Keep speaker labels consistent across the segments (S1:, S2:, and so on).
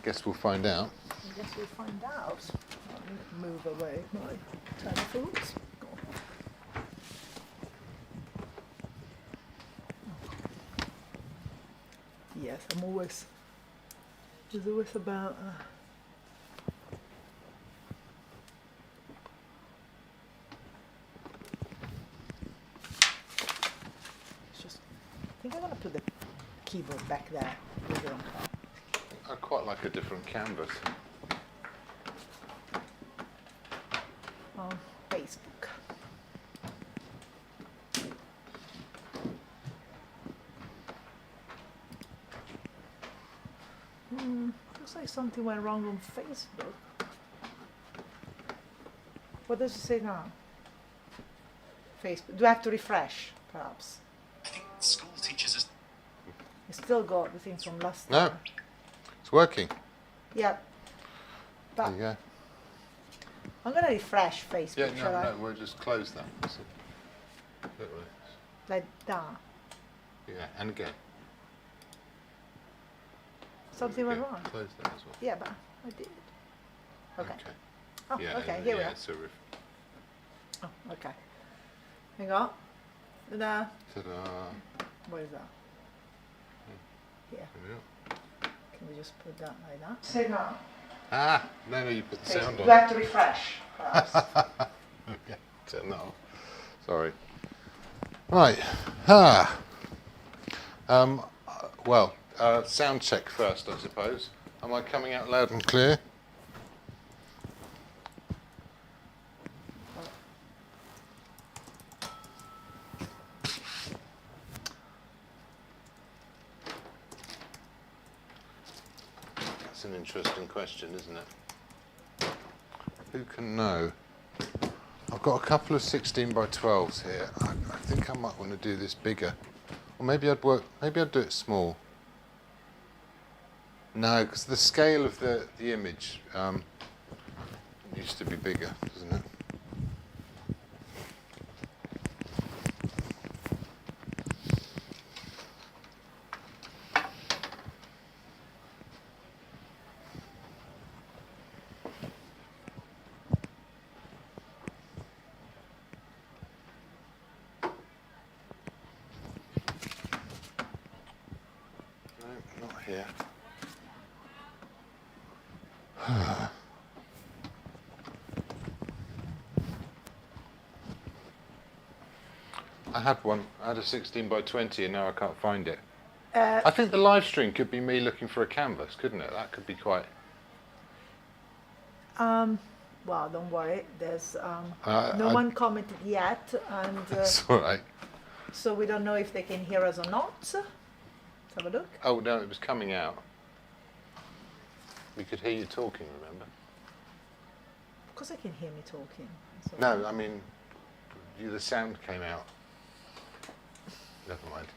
S1: Guess we'll find out.
S2: I guess we'll find out. I'll move away my telephones. Yes, I'm always. There's always about. It's just. I think I'm gonna put the keyboard back there. Leave it on top.
S1: I quite like a different canvas.
S2: On Facebook. Looks like something went wrong on Facebook. What does it say now? Facebook. Do I have to refresh, perhaps?
S3: I think school teachers are...
S2: I still got the thing from last
S1: No,
S2: time.
S1: it's working.
S2: Yeah.
S1: There
S2: But
S1: you go.
S2: I'm gonna refresh Facebook.
S1: Yeah,
S2: shall I?
S1: no, we'll just close that. That's it. That way.
S2: Like that.
S1: Yeah, and again.
S2: Something went
S1: Yeah,
S2: wrong.
S1: close that as well.
S2: Yeah, but I did. Okay. Oh,
S1: Yeah,
S2: okay. Here we
S1: yeah,
S2: are.
S1: so
S2: Oh, okay. Hang on. Ta-da.
S1: ta-da.
S2: What is that? Yeah.
S1: There we are.
S2: Can we just put that like that? Say now.
S1: Ah, no, you put the sound
S2: Do
S1: on.
S2: I have to refresh? Perhaps?
S1: Okay, turn that off. Sorry. Right. Ah. Well, sound check first, I suppose. Am I coming out loud and clear? That's an interesting question, isn't it? Who can know? I've got a couple of 16 by 12s here. I think I might want to do this bigger. Or maybe I'd do it small. No, because the scale of the image used to be bigger, doesn't it? No, not here. I had one. I had a 16 by 20 and now I can't find it. I think the live stream could be me looking for a canvas, couldn't it? That could be quite...
S2: Well, don't worry. There's
S1: no
S2: no one commented yet, and
S1: That's all right.
S2: so we don't know if they can hear us or not. Let's have a look.
S1: Oh, no, it was coming out. We could hear you talking, remember?
S2: Of course, they can hear me talking. So
S1: No, I mean, the sound came out. Never mind.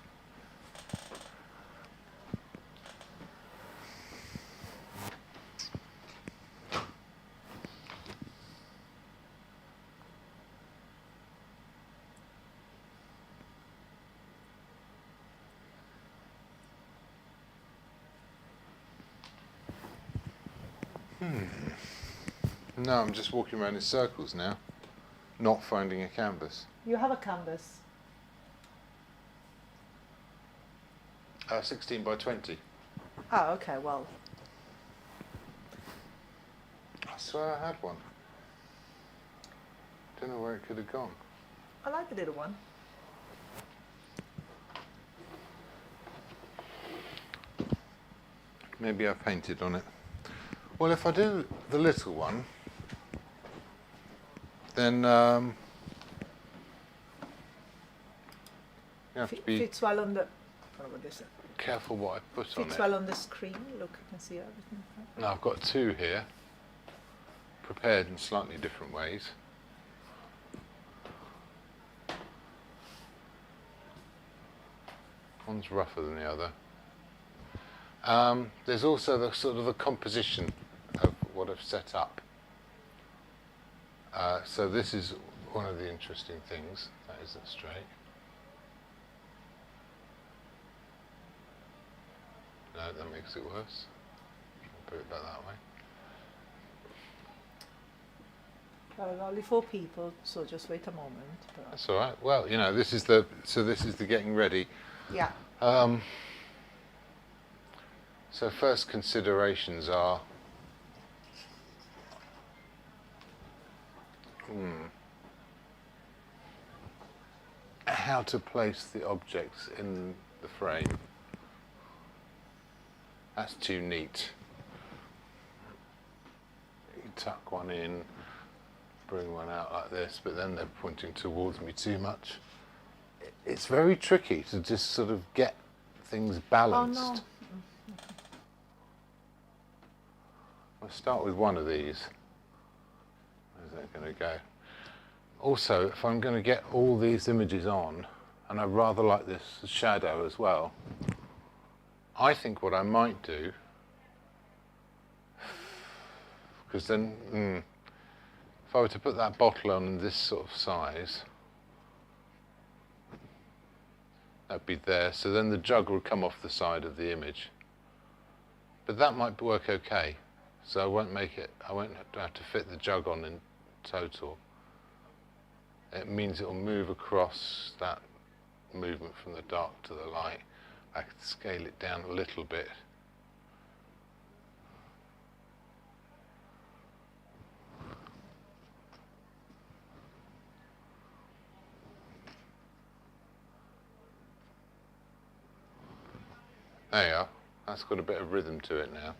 S1: No, I'm just walking around in circles now, not finding a canvas.
S2: You have a canvas.
S1: 16 by 20.
S2: Oh, okay. Well,
S1: I swear I had one. Don't know where it could have gone.
S2: I like the little one.
S1: Maybe I painted on it. Well, if I do the little one, then you have to be
S2: Fits well on the. What about this?
S1: careful what I put on
S2: Fits
S1: it.
S2: well on the screen. Look, you can see everything.
S1: Now I've got two here, prepared in slightly different ways. One's rougher than the other. There's also the sort of the composition of what I've set up. So this is one of the interesting things. That isn't straight. No, that makes it worse. I'll put it that way.
S2: Well, only 4 people, so just wait a moment. But
S1: That's all right. Well, you know, this is the getting ready.
S2: yeah.
S1: So first considerations are how to place the objects in the frame. That's too neat. You tuck one in, bring one out like this, but then they're pointing towards me too much. It's very tricky to just sort of get things balanced.
S2: Oh no.
S1: I'll start with one of these. Where's that going to go? Also, if I'm going to get all these images on, and I rather like this shadow as well, I think what I might do, because then, if I were to put that bottle on this sort of size, that'd be there, so then the jug would come off the side of the image. But that might work okay, so I won't have to fit the jug on in total. It means it will move across that movement from the dark to the light. I can scale it down a little bit. There you are. That's got a bit of rhythm to it now.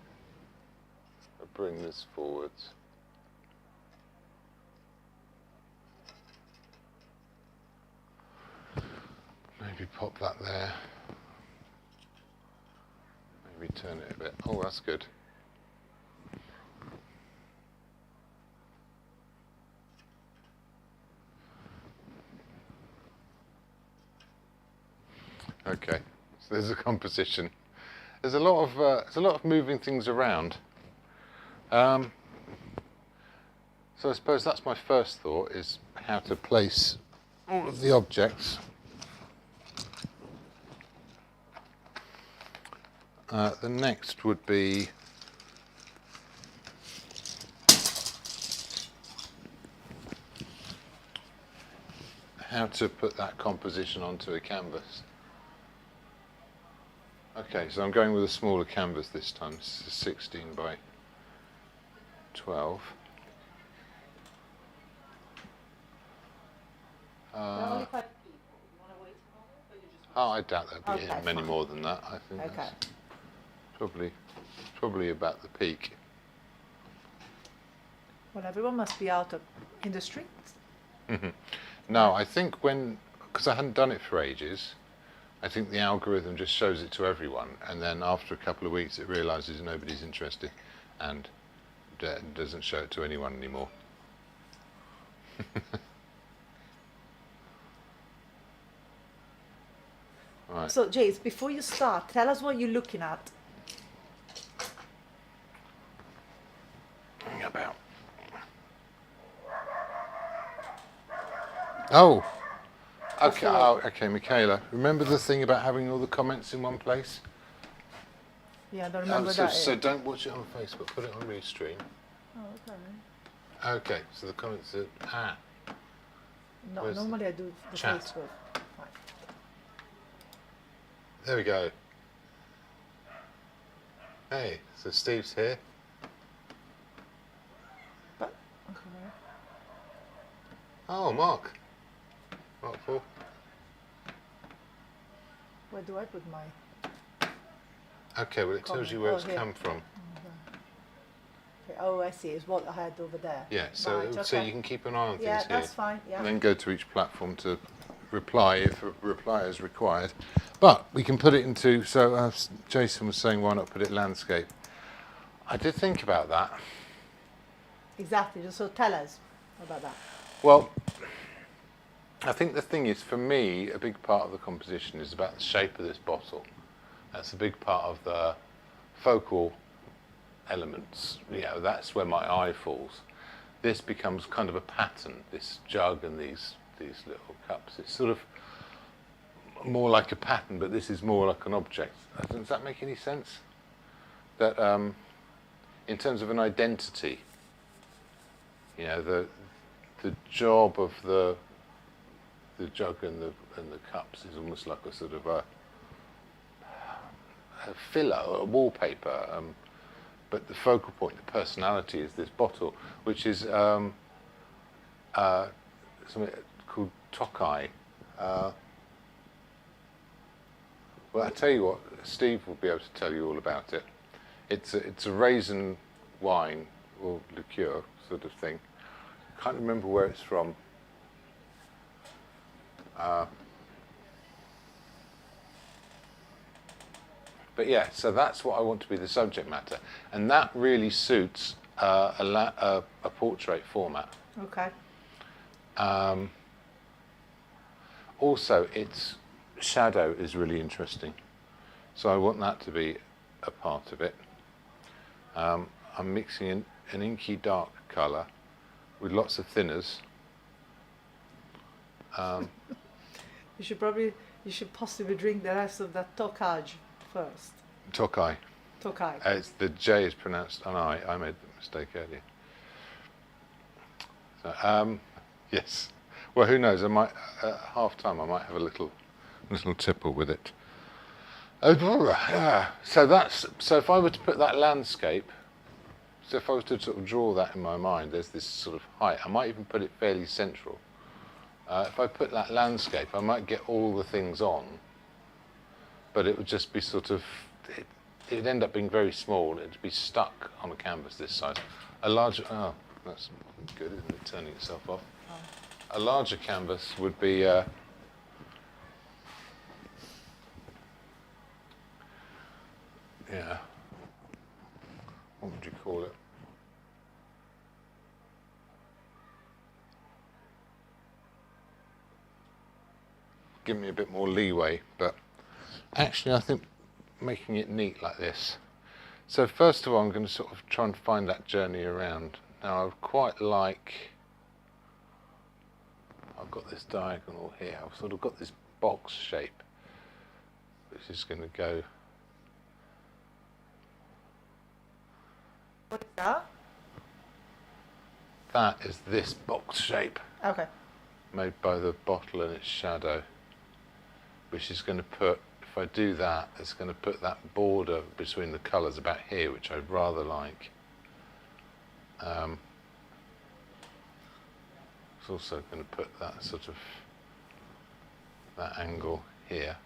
S1: I'll bring this forwards. Maybe pop that there. Maybe turn it a bit. Oh, that's good. Okay, so there's a composition. There's a lot of moving things around. So I suppose that's my first thought, is how to place all of the objects. The next would be how to put that composition onto a canvas. Okay, so I'm going with a smaller canvas this time. This is 16 by 12.
S2: Only 5 people. You want to wait a moment, or you just
S1: Oh, I doubt there'll be
S2: Okay,
S1: many
S2: fine.
S1: more than that. I think
S2: Okay.
S1: that's probably about the peak.
S2: Well, everyone must be out in the streets.
S1: No, I think because I hadn't done it for ages, I think the algorithm just shows it to everyone, and then after a couple of weeks it realises nobody's interested and doesn't show it to anyone anymore. Right.
S2: So, Jace, before you start, tell us what you're looking at.
S1: About. Oh. Okay. Oh, okay, Michaela. Remember the thing about having all the comments in one place?
S2: Yeah, I don't remember
S1: so,
S2: that.
S1: so don't watch it on Facebook. Put it on Livestream.
S2: Oh, okay.
S1: Okay. So the comments are
S2: No,
S1: Where's
S2: normally I do the
S1: chat?
S2: Facebook. Fine.
S1: There we go. Hey, so Steve's here.
S2: But okay.
S1: Oh, Mark. Mark 4.
S2: Where do I put my?
S1: Okay, well it tells you where
S2: Oh,
S1: it's
S2: here.
S1: come from.
S2: Okay. Oh, I see. It's what I had over there.
S1: Yeah, so
S2: Right,
S1: so
S2: okay.
S1: you can keep an eye on things
S2: Yeah,
S1: here.
S2: that's fine. Yeah.
S1: And then go to each platform to reply if a reply is required. But we can put it into, so Jason was saying, why not put it landscape? I did think about that.
S2: Exactly. So tell us about that.
S1: Well, I think the thing is, for me, a big part of the composition is about the shape of this bottle. That's a big part of the focal elements. You know, that's where my eye falls. This becomes kind of a pattern, this jug and these little cups. It's sort of more like a pattern, but this is more like an object. Does that make any sense? That in terms of an identity. You know, the job of the jug and the cups is almost like a sort of a filler, a wallpaper. But the focal point, the personality, is this bottle, which is something called Tokaj. Well, I tell you what, Steve will be able to tell you all about it. It's a raisin wine or liqueur sort of thing. Can't remember where it's from. But yeah, so that's what I want to be the subject matter, and that really suits a portrait format.
S2: Okay.
S1: Also, its shadow is really interesting, so I want that to be a part of it. I'm mixing in an inky dark colour with lots of thinners.
S2: You should possibly drink the rest of that Tokaj first.
S1: Tokaj.
S2: Tokaj.
S1: The J is pronounced an I. I made the mistake earlier. So, yes. Well, who knows? I might at half time. I might have a little tipple with it. So if I were to put that landscape, so if I was to sort of draw that in my mind, there's this sort of height. I might even put it fairly central. If I put that landscape, I might get all the things on, but it would just be sort of, it would end up being very small. It'd be stuck on a canvas this size. A larger, oh, that's good, isn't it, turning itself off? A larger canvas would be, yeah, what would you call it? Give me a bit more leeway, but actually I think making it neat like this. So first of all, I'm going to sort of try and find that journey around. Now I would quite like, I've got this diagonal here, I've sort of got this box shape, which is going to go.
S2: What is that?
S1: That is this box shape
S2: Okay.
S1: made by the bottle and its shadow, which is going to put, if I do that, it's going to put that border between the colours about here, which I'd rather like. It's also going to put that sort of, that angle here.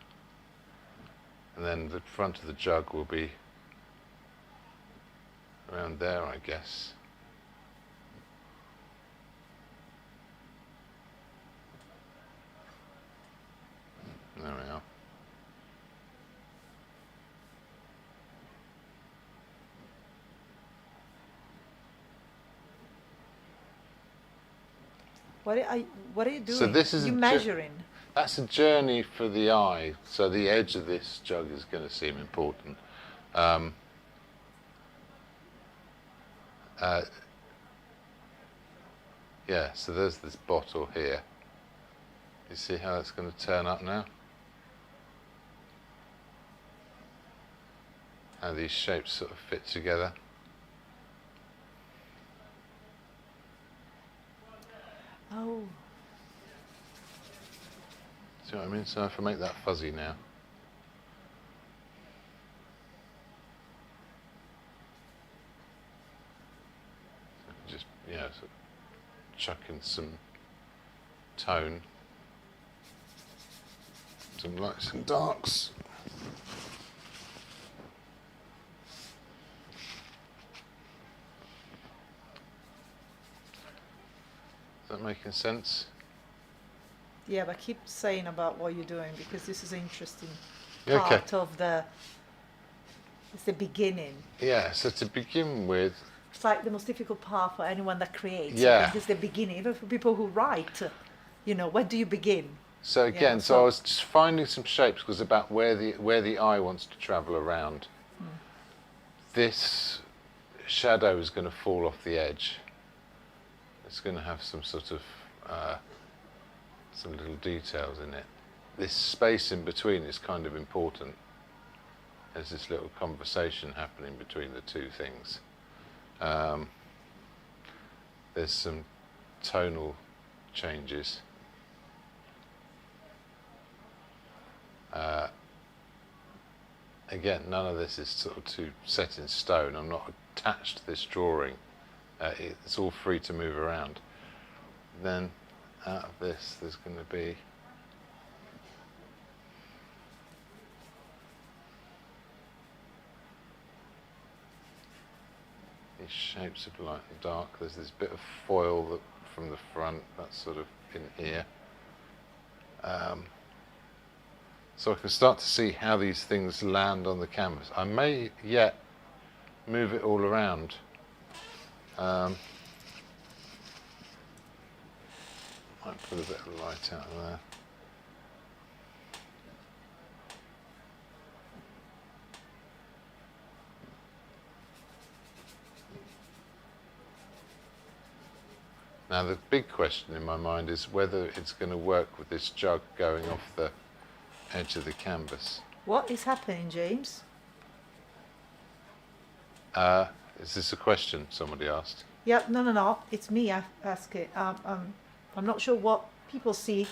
S1: And then the front of the jug will be around there, I guess. There we are.
S2: What are you doing?
S1: So this is
S2: you measuring.
S1: That's a journey for the eye. So the edge of this jug is going to seem important. Yeah, so there's this bottle here. You see how it's going to turn up now? How these shapes sort of fit together.
S2: Oh.
S1: See what I mean? So if I make that fuzzy now. Just, yeah, sort of chuck in some tone, some lights and darks. Is that making sense?
S2: Yeah, but keep saying about what you're doing, because this is an interesting
S1: Yeah, okay.
S2: part of the. It's the beginning.
S1: Yeah, so to begin with,
S2: It's like the most difficult part for anyone that creates.
S1: Yeah.
S2: I think it's the beginning, even for people who write. You know, where do you begin?
S1: so again,
S2: Yeah,
S1: so I was just finding some shapes because about where the eye wants to travel around. This shadow is going to fall off the edge. It's going to have some sort of some little details in it. This space in between is kind of important. There's this little conversation happening between the two things. There's some tonal changes. Again, none of this is sort of too set in stone. I'm not attached to this drawing. It's all free to move around. Then out of this, there's going to be these shapes of light and dark. There's this bit of foil that, from the front, that's sort of in here. So I can start to see how these things land on the canvas. I may yet move it all around. Might put a bit of light out of there. Now the big question in my mind is whether it's going to work with this jug going off the edge of the canvas.
S2: What is happening, James?
S1: Is this a question somebody asked?
S2: Yeah, no. It's me asking. I'm not sure what people see.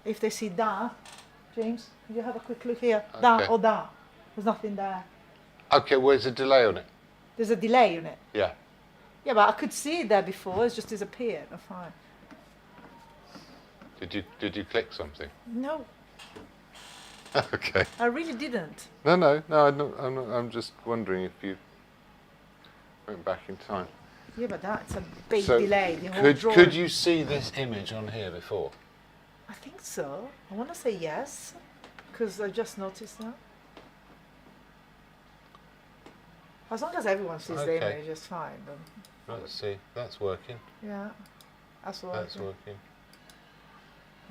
S2: If they see that, James, can you have a quick look here?
S1: Okay.
S2: That or that? There's nothing there.
S1: Okay, well, there's a delay on it.
S2: There's a delay on it.
S1: Yeah.
S2: Yeah, but I could see it there before. It's just disappeared. Oh, fine.
S1: Did you click something?
S2: No,
S1: Okay.
S2: I really didn't.
S1: No. I'm just wondering if you went back in time.
S2: Yeah, but that's a big
S1: So
S2: delay. The whole drawing.
S1: could you see this image on here before?
S2: I think so. I want to say yes, because I just noticed that. As long as everyone sees the
S1: Okay.
S2: image, it's fine. But
S1: Let's see. That's working.
S2: yeah, that's all.
S1: That's working.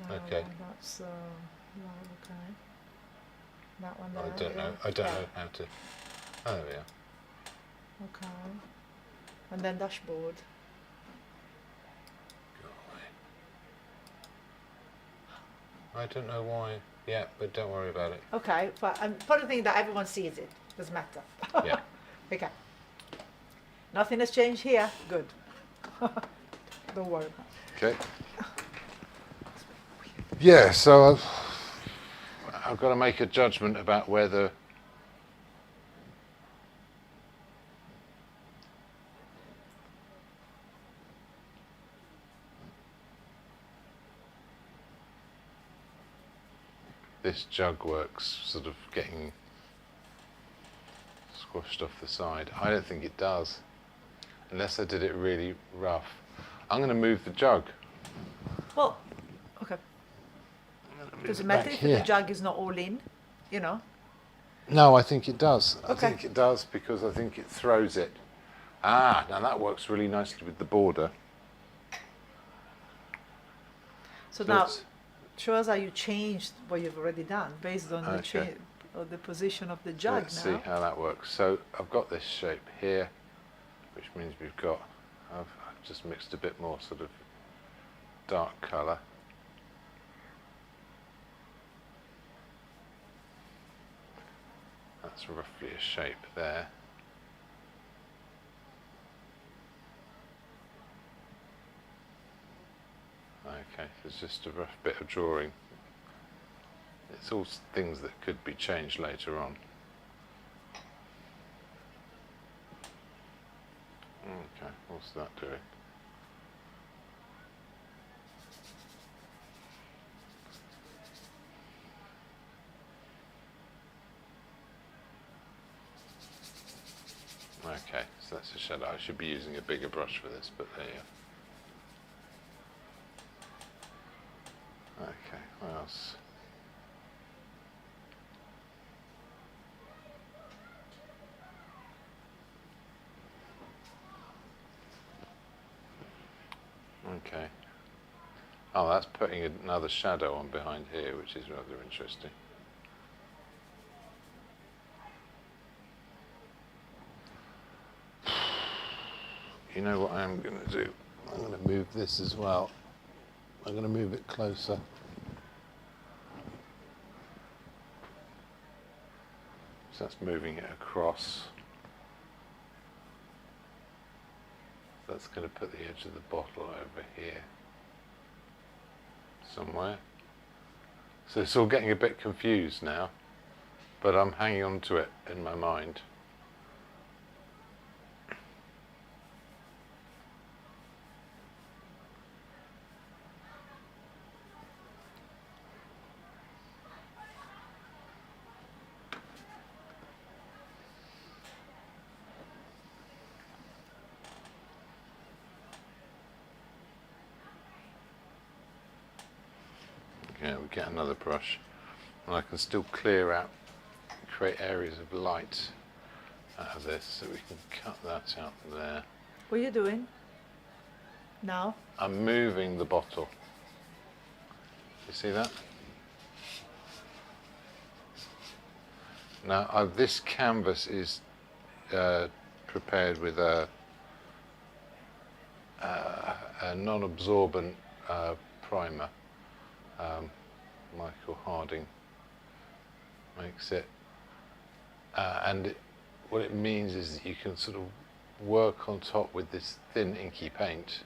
S1: Okay.
S2: That's right, okay. That one there.
S1: I don't know.
S2: yeah.
S1: I don't
S2: Yeah,
S1: know how to. Oh, there we are.
S2: Okay. And then dashboard.
S1: Go away. I don't know why. Yeah, but don't worry about it.
S2: Okay, but important thing that everyone sees it. Doesn't matter.
S1: Yeah.
S2: Okay. Nothing has changed here. Good. Don't worry.
S1: Okay. Yeah, so I've got to make a judgment about whether this jug works sort of getting squashed off the side. I don't think it does, unless I did it really rough. I'm going to move the jug.
S2: Well, okay. Does it matter if the jug is not all in? You know.
S1: No, I think it does. I
S2: Okay.
S1: think it does because I think it throws it. Ah, now that works really nicely with the border.
S2: So now,
S1: it's-
S2: show us how you changed what you've already done based on the
S1: Okay.
S2: on the position of the jug
S1: Let's
S2: now.
S1: see how that works. So I've got this shape here, which means I've just mixed a bit more sort of dark colour. That's roughly a shape there. Okay, there's just a rough bit of drawing. It's all things that could be changed later on. Okay, what's that doing? Okay, so that's a shadow. I should be using a bigger brush for this, but there you are. Okay, what else? Okay. Oh, that's putting another shadow on behind here, which is rather interesting. You know what I am going to do? I'm going to move this as well. I'm going to move it closer. So that's moving it across. That's going to put the edge of the bottle over here somewhere. So it's all getting a bit confused now, but I'm hanging on to it in my mind. Yeah, we get another brush, and I can still clear out, create areas of light out of this, so we can cut that out there.
S2: What are you doing now?
S1: I'm moving the bottle. You see that? Now, this canvas is prepared with a non-absorbent primer. Michael Harding makes it, and what it means is that you can sort of work on top with this thin inky paint,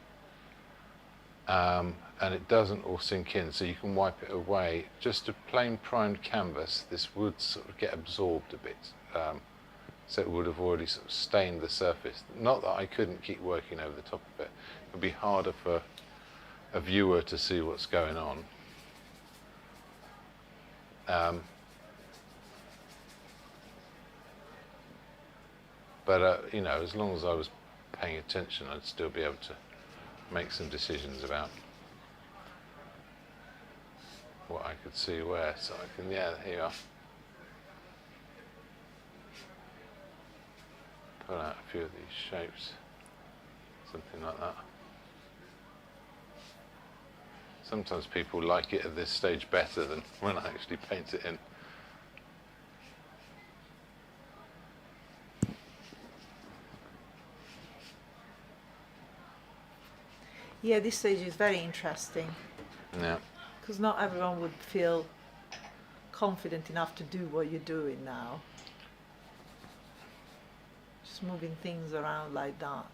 S1: and it doesn't all sink in, so you can wipe it away. Just a plain primed canvas, this would sort of get absorbed a bit, so it would have already sort of stained the surface. Not that I couldn't keep working over the top of it. It would be harder for a viewer to see what's going on. But you know, as long as I was paying attention, I'd still be able to make some decisions about what I could see where. So I can, yeah, here you are. Pull out a few of these shapes, something like that. Sometimes people like it at this stage better than when I actually paint it in.
S2: Yeah, this stage is very interesting
S1: Yeah.
S2: because not everyone would feel confident enough to do what you're doing now. Just moving things around like that.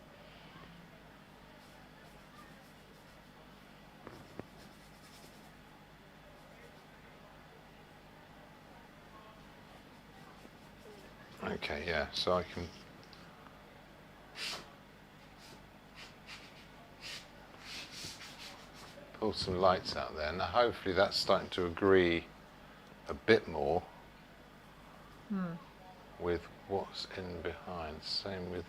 S1: Okay, yeah, so I can pull some lights out there. Now hopefully that's starting to agree a bit more with what's in behind. Same with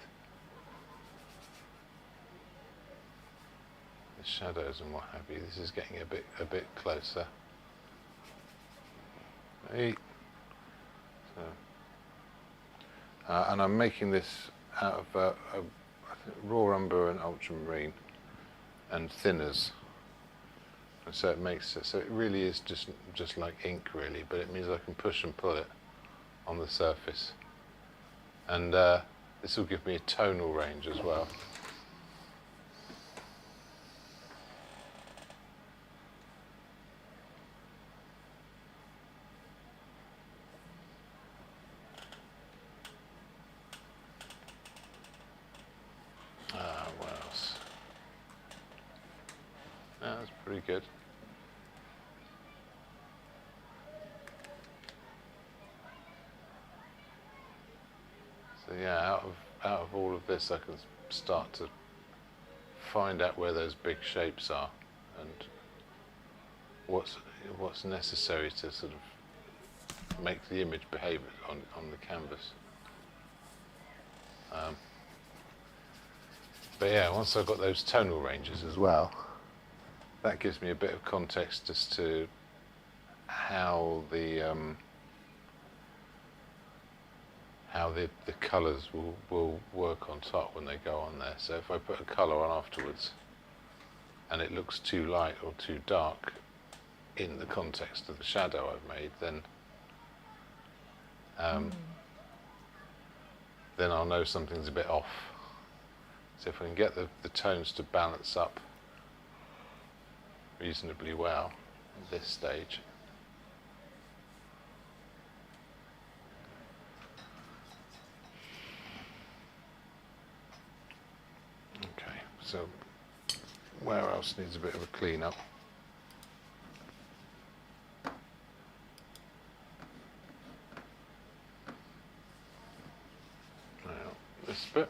S1: the shadows and what have you. This is getting a bit closer. Hey. So, and I'm making this out of I think raw umber and ultramarine and thinners. And so it makes it, so it really is just like ink really, but it means I can push and pull it on the surface. And this will give me a tonal range as well. What else? Yeah, that's pretty good. So yeah, out of all of this, I can start to find out where those big shapes are and what's necessary to sort of make the image behave on the canvas. But yeah, once I've got those tonal ranges as well, that gives me a bit of context as to how the colours will work on top when they go on there. So if I put a colour on afterwards and it looks too light or too dark in the context of the shadow I've made, then then I'll know something's a bit off. So if I can get the tones to balance up reasonably well at this stage. Okay. So where else needs a bit of a clean up? Now, this bit.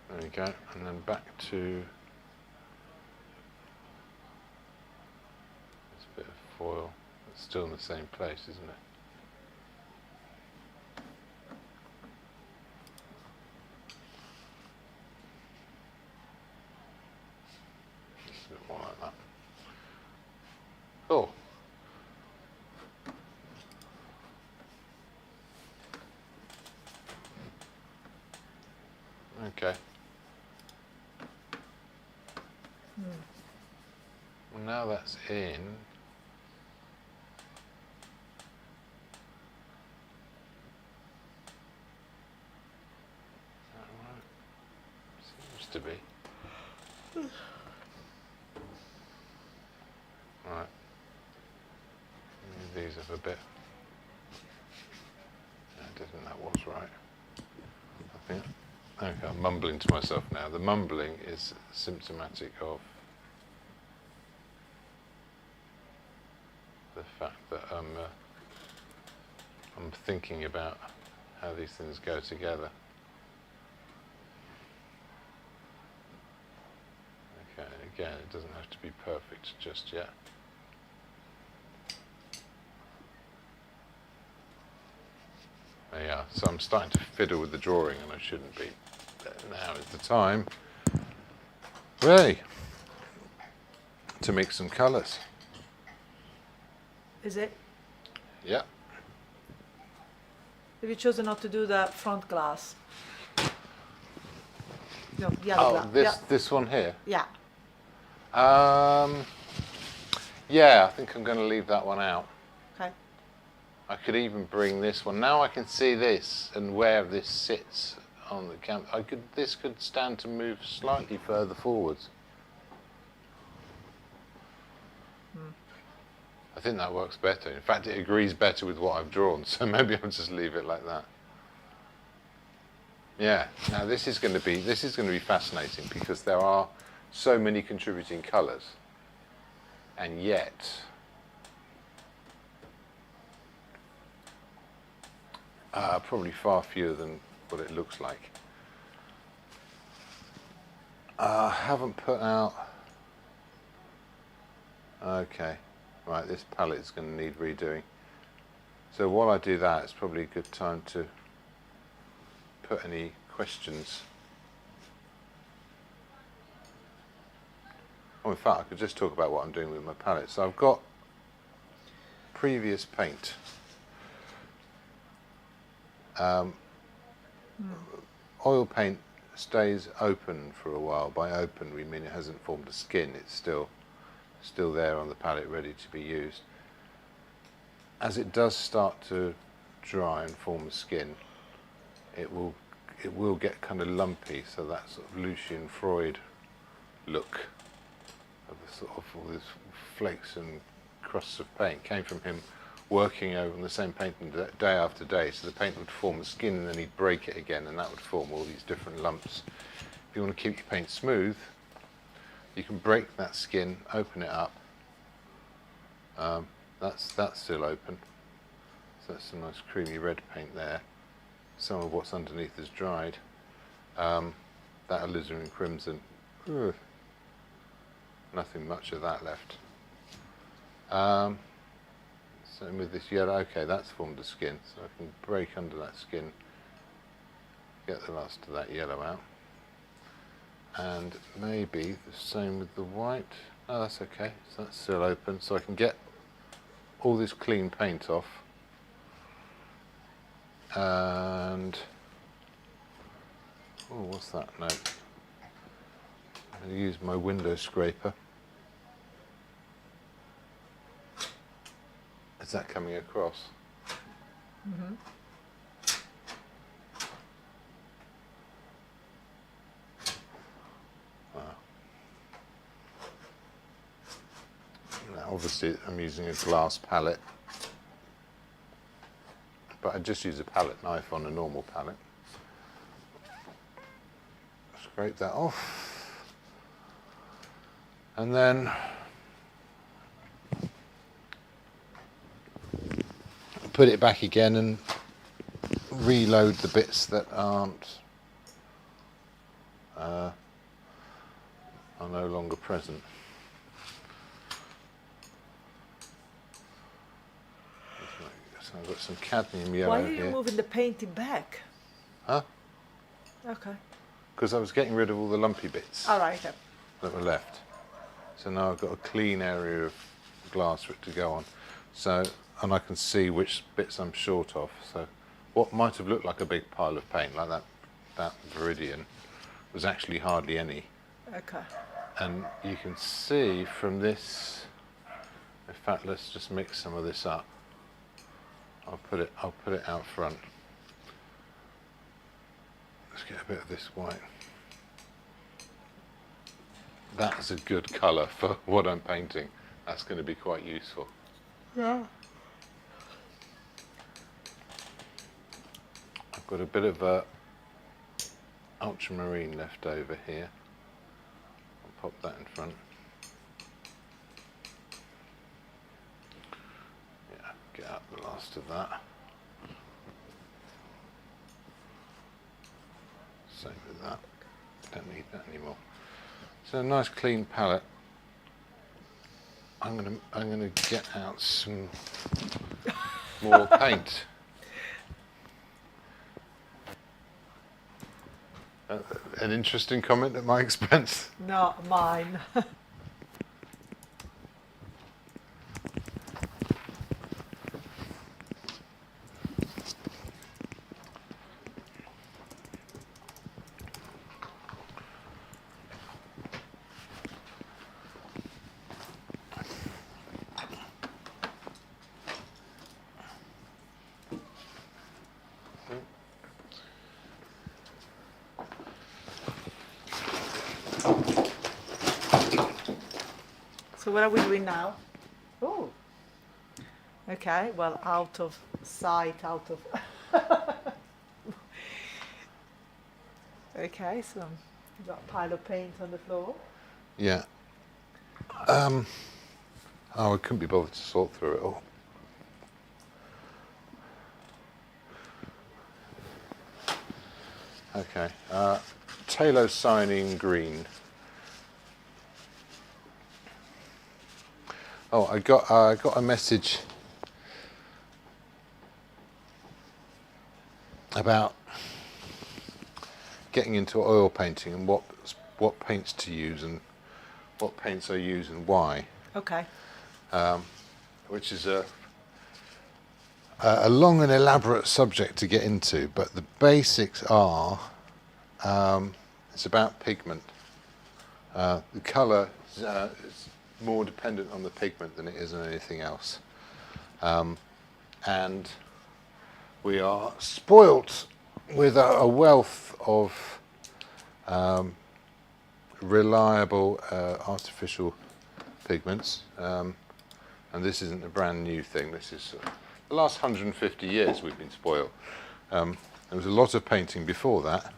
S1: There we go, and then back to this bit of foil. It's still in the same place, isn't it? Just a bit more like that. Cool. Okay. Well, now that's in. Is that right? Seems to be. Right. Move these up a bit. I didn't think that was right. I think. Okay, I'm mumbling to myself now. The mumbling is symptomatic of the fact that I'm thinking about how these things go together. Okay, again, it doesn't have to be perfect just yet. There you are. So I'm starting to fiddle with the drawing, and I shouldn't be. Now is the time, really, to mix some colours.
S2: Is it?
S1: Yeah.
S2: Have you chosen not to do the front glass? No, yellow glass.
S1: This one here.
S2: Yeah.
S1: Yeah, I think I'm going to leave that one out.
S2: Okay.
S1: I could even bring this one. Now I can see this and where this sits on the camera. This could stand to move slightly further forwards. I think that works better. In fact, it agrees better with what I've drawn, so maybe I'll just leave it like that. Yeah. Now this is going to be fascinating because there are so many contributing colours, and yet probably far fewer than what it looks like. I haven't put out. Okay. Right, this palette is going to need redoing. So while I do that, it's probably a good time to put any questions. Oh, in fact, I could just talk about what I'm doing with my palette. So I've got previous paint. Oil paint stays open for a while. By open, we mean it hasn't formed a skin. It's still there on the palette, ready to be used. As it does start to dry and form a skin, it will get kind of lumpy, so that sort of Lucian Freud look of the sort of all these flakes and crusts of paint came from him working over on the same painting day after day. So the paint would form a skin and then he'd break it again, and that would form all these different lumps. If you want to keep your paint smooth, you can break that skin, open it up. That's still open. So that's some nice creamy red paint there. Some of what's underneath is dried. That alizarin crimson, nothing much of that left. Same with this yellow. Okay, that's formed a skin, so I can break under that skin, get the last of that yellow out. And maybe the same with the white. Oh, that's okay. So that's still open. So I can get all this clean paint off. And oh, what's that? No. I'm going to use my window scraper. Is that coming across?
S2: Mm-hmm.
S1: Now, obviously, I'm using a glass palette, but I just use a palette knife on a normal palette. scrape that off. And then put it back again and reload the bits that aren't are no longer present. So I've got some cadmium yellow
S2: Why are
S1: here.
S2: you moving the painting back?
S1: Huh?
S2: Okay.
S1: Because I was getting rid of all the lumpy bits
S2: All right. Then.
S1: that were left. So now I've got a clean area of glass for it to go on. So, and I can see which bits I'm short of. So what might have looked like a big pile of paint, like that Viridian, was actually hardly any.
S2: Okay.
S1: And you can see from this, in fact, let's just mix some of this up. I'll put it out front. Let's get a bit of this white. That's a good colour for what I'm painting. That's going to be quite useful.
S2: Yeah.
S1: I've got a bit of a ultramarine left over here. I'll pop that in front. Yeah, get out the last of that. Same with that. Don't need that anymore. So a nice clean palette. I'm gonna get out some more paint. An interesting comment at my expense.
S2: Not mine. So what are we doing now? Oh. Okay, well, out of sight, out of... Okay, so you've got a pile of paint on the floor.
S1: Yeah. Oh, I couldn't be bothered to sort through it all. Okay. Talocyanine green. Oh, I got a message about getting into oil painting and what paints to use and what paints I use and why,
S2: Okay.
S1: which is a long and elaborate subject to get into, but the basics are it's about pigment. The colour is more dependent on the pigment than it is on anything else. And we are spoilt with a wealth of reliable artificial pigments. And this isn't a brand new thing. This is the last 150 years we've been spoiled. There was a lot of painting before that,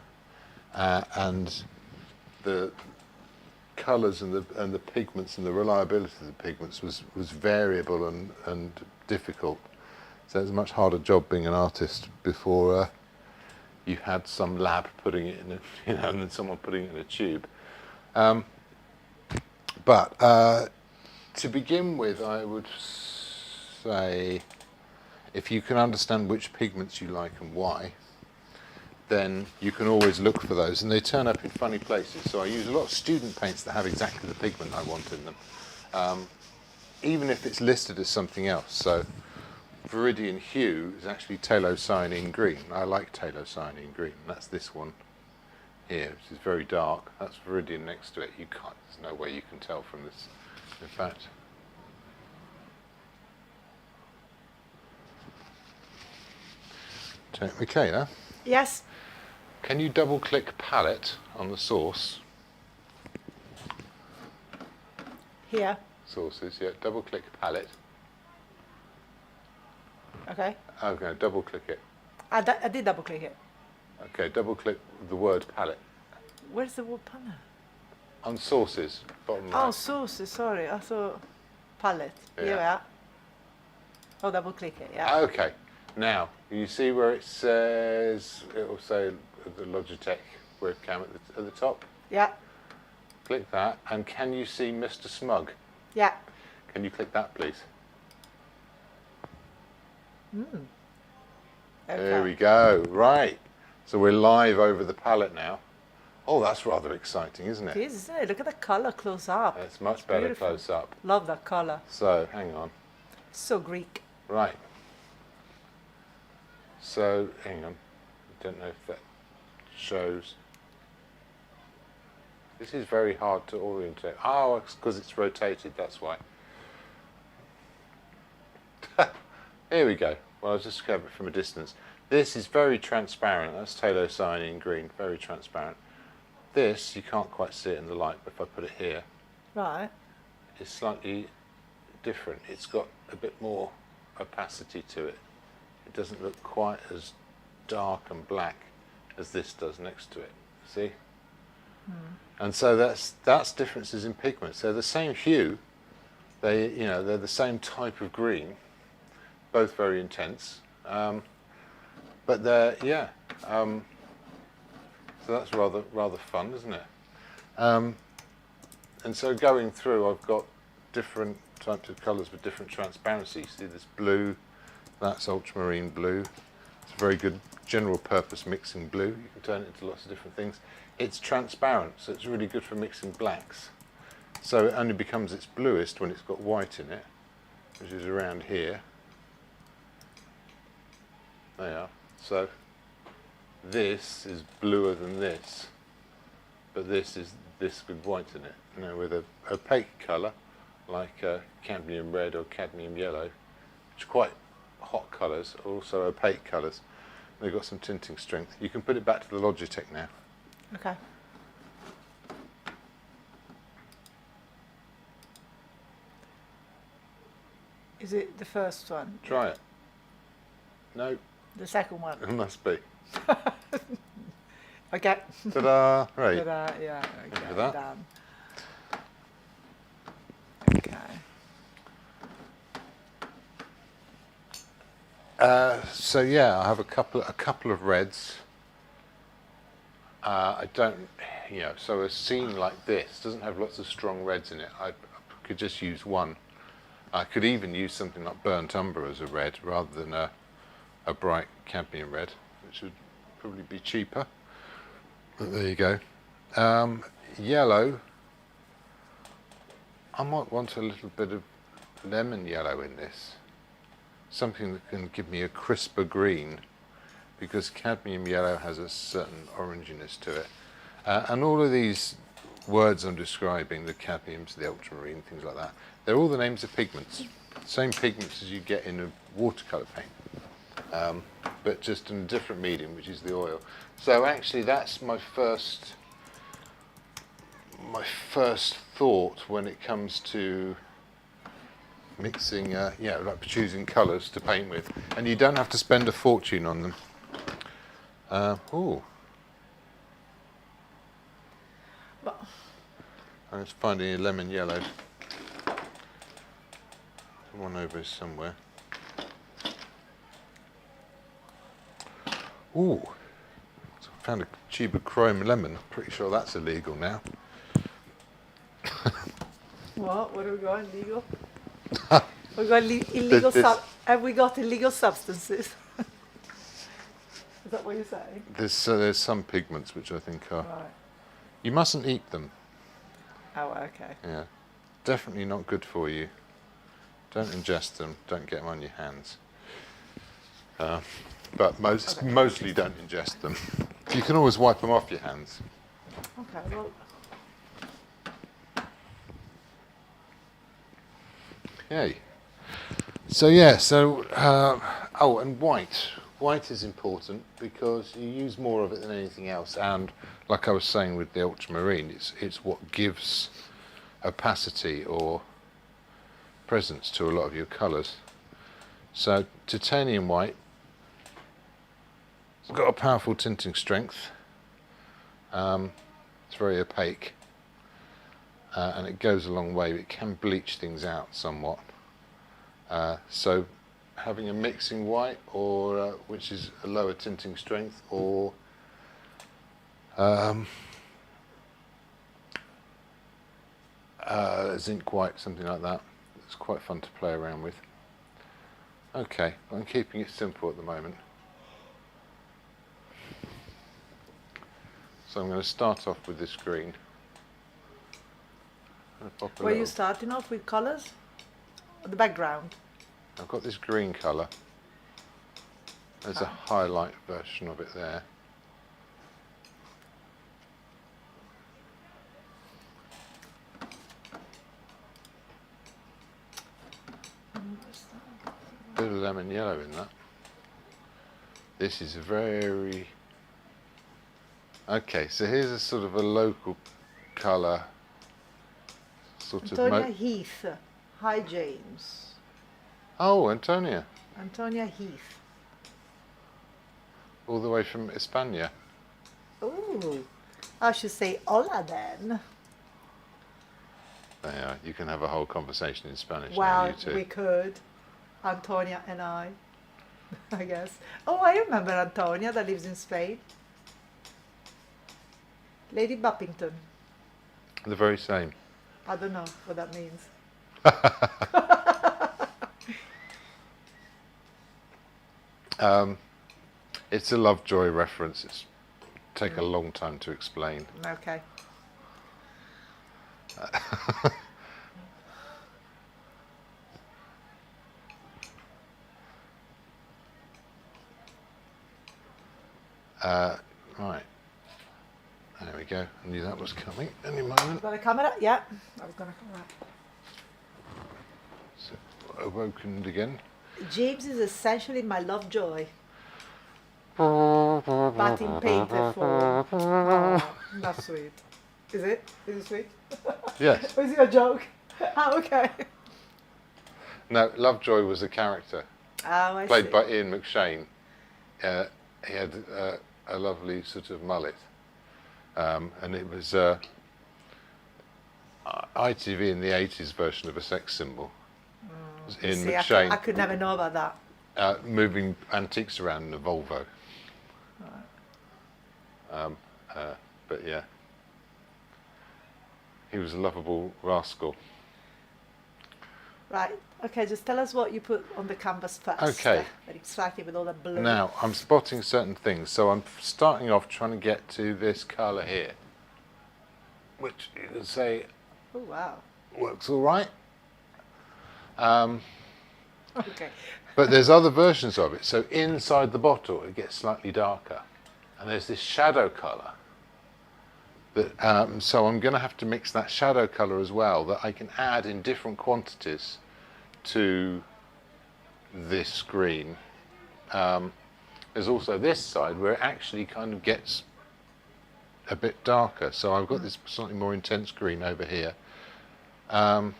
S1: and the colours and the pigments and the reliability of the pigments was variable and difficult. So it was a much harder job being an artist before you had some lab putting it in a, and then someone putting it in a tube. But to begin with, I would say if you can understand which pigments you like and why, then you can always look for those, and they turn up in funny places. So I use a lot of student paints that have exactly the pigment I want in them, even if it's listed as something else. So Viridian hue is actually talocyanine green. I like talocyanine green. That's this one here, which is very dark. That's Viridian next to it. You can't. There's no way you can tell from this. In fact, Michaela,
S2: Yes.
S1: can you double-click palette on the source?
S2: Here.
S1: Sources, yeah. Double-click palette.
S2: Okay.
S1: Okay, double-click it.
S2: I did double click it.
S1: Okay, double-click the word palette.
S2: Where's the word palette?
S1: On sources, bottom
S2: Oh,
S1: right.
S2: sources, sorry. I thought palette. Here
S1: Yeah.
S2: we are. Oh, double click it, yeah.
S1: Okay. Now, you see where it says, it will say the Logitech webcam at the top?
S2: Yeah,
S1: Click that, and can you see Mr. Smug?
S2: yeah.
S1: Can you click that, please?
S2: Okay.
S1: There we go. Right. So we're live over the palette now. Oh, that's rather exciting, isn't
S2: It
S1: it?
S2: is, isn't it? Look at the colour close up.
S1: It's much
S2: It's
S1: better
S2: beautiful.
S1: close up.
S2: Love that colour.
S1: So, hang on.
S2: So Greek.
S1: Right. So, hang on. I don't know if that shows. This is very hard to orientate. Oh, it's because it's rotated, that's why. Here we go. Well, I'll just cover it from a distance. This is very transparent. That's Talo Cyan in green, very transparent. This, you can't quite see it in the light, but if I put it here,
S2: Right.
S1: it's slightly different. It's got a bit more opacity to it. It doesn't look quite as dark and black as this does next to it. See? And so that's differences in pigments. They're the same hue. They're the same type of green, both very intense. But they're so that's rather fun, isn't it? And so going through, I've got different types of colours with different transparencies. See this blue, that's ultramarine blue. It's a very good general purpose mixing blue. You can turn it into lots of different things. It's transparent, so it's really good for mixing blacks. So it only becomes its bluest when it's got white in it, which is around here. There you are. So this is bluer than this, but this is this with white in it. Now with an opaque colour, like cadmium red or cadmium yellow, which are quite hot colours, are also opaque colours. They've got some tinting strength. You can put it back to the Logitech now.
S2: Okay. Is it the first one?
S1: Try it. No,
S2: The second one?
S1: it must be.
S2: Okay.
S1: Ta-da! Right.
S2: Ta-da, yeah,
S1: Look
S2: okay,
S1: at that.
S2: done. Okay.
S1: So yeah, I have a couple of reds. I don't, so a scene like this doesn't have lots of strong reds in it. I could just use one. I could even use something like burnt umber as a red rather than a bright cadmium red, which would probably be cheaper. But there you go. Yellow. I might want a little bit of lemon yellow in this. Something that can give me a crisper green, because cadmium yellow has a certain oranginess to it. And all of these words I'm describing, the cadmiums, the ultramarine, things like that, they're all the names of pigments. Same pigments as you get in a watercolour paint, but just in a different medium, which is the oil. So actually that's my first thought when it comes to mixing, like choosing colours to paint with. And you don't have to spend a fortune on them. Ooh.
S2: Well,
S1: I'm just finding a lemon yellow. One over here somewhere. Ooh. So I found a tube of chrome lemon. Pretty sure that's illegal now.
S2: what have we got? Illegal? We got illegal.
S1: This-
S2: Have we got illegal substances? Is that what you're saying?
S1: There's some pigments which I think are.
S2: Right.
S1: You mustn't eat them.
S2: Oh, okay.
S1: Yeah. Definitely not good for you. Don't ingest them. Don't get them on your hands. But mostly don't ingest them. You can always wipe them off your hands.
S2: Okay. Well.
S1: Yay. So yeah, oh, and white. White is important because you use more of it than anything else, and like I was saying with the ultramarine, it's what gives opacity or presence to a lot of your colours. So titanium white, it's got a powerful tinting strength. It's very opaque, and it goes a long way. It can bleach things out somewhat. So having a mixing white, or which is a lower tinting strength, or zinc white, something like that. It's quite fun to play around with. Okay, I'm keeping it simple at the moment. So I'm going to start off with this green.
S2: Were you starting off with colours? The background?
S1: I've got this green colour. There's a highlight version of it there. Bit of lemon yellow in that. This is very... Okay, so here's a sort of a local colour. Sort
S2: Antonia
S1: of
S2: Heath. Hi, James.
S1: Oh, Antonia.
S2: Antonia Heath.
S1: All the way from España.
S2: Ooh. I should say hola then.
S1: There you are. You can have a whole conversation in Spanish now,
S2: Well,
S1: you two.
S2: we could. Antonia and I guess. Oh, I remember Antonia that lives in Spain. Lady Buppington.
S1: The very same.
S2: I don't know what that means.
S1: It's a Lovejoy reference. It's take a long time to explain.
S2: Okay.
S1: Right. There we go. I knew that was coming any moment.
S2: Got a camera? Yeah. I was gonna come up.
S1: So, awakened again.
S2: James is essentially my Lovejoy. But in painter form. Oh, that's sweet. Is it? Is it sweet?
S1: Yes.
S2: Or is it a joke? Oh, okay.
S1: No, Lovejoy was a character
S2: Oh, I
S1: played
S2: see.
S1: by Ian McShane. He had a lovely sort of mullet, and it was ITV in the 80s version of a sex symbol. It was Ian
S2: See,
S1: McShane
S2: I could never know about that.
S1: moving antiques around in a Volvo. But yeah, he was a lovable rascal.
S2: Right. Okay, just tell us what you put on the canvas first.
S1: Okay.
S2: Very excited with all that blue.
S1: Now, I'm spotting certain things, so I'm starting off trying to get to this colour here, which you can say
S2: Oh, wow.
S1: works all right.
S2: Okay.
S1: But there's other versions of it. So inside the bottle, it gets slightly darker. And there's this shadow colour. That, so I'm going to have to mix that shadow colour as well, that I can add in different quantities to this green. There's also this side where it actually kind of gets a bit darker. So I've got this slightly more intense green over here. And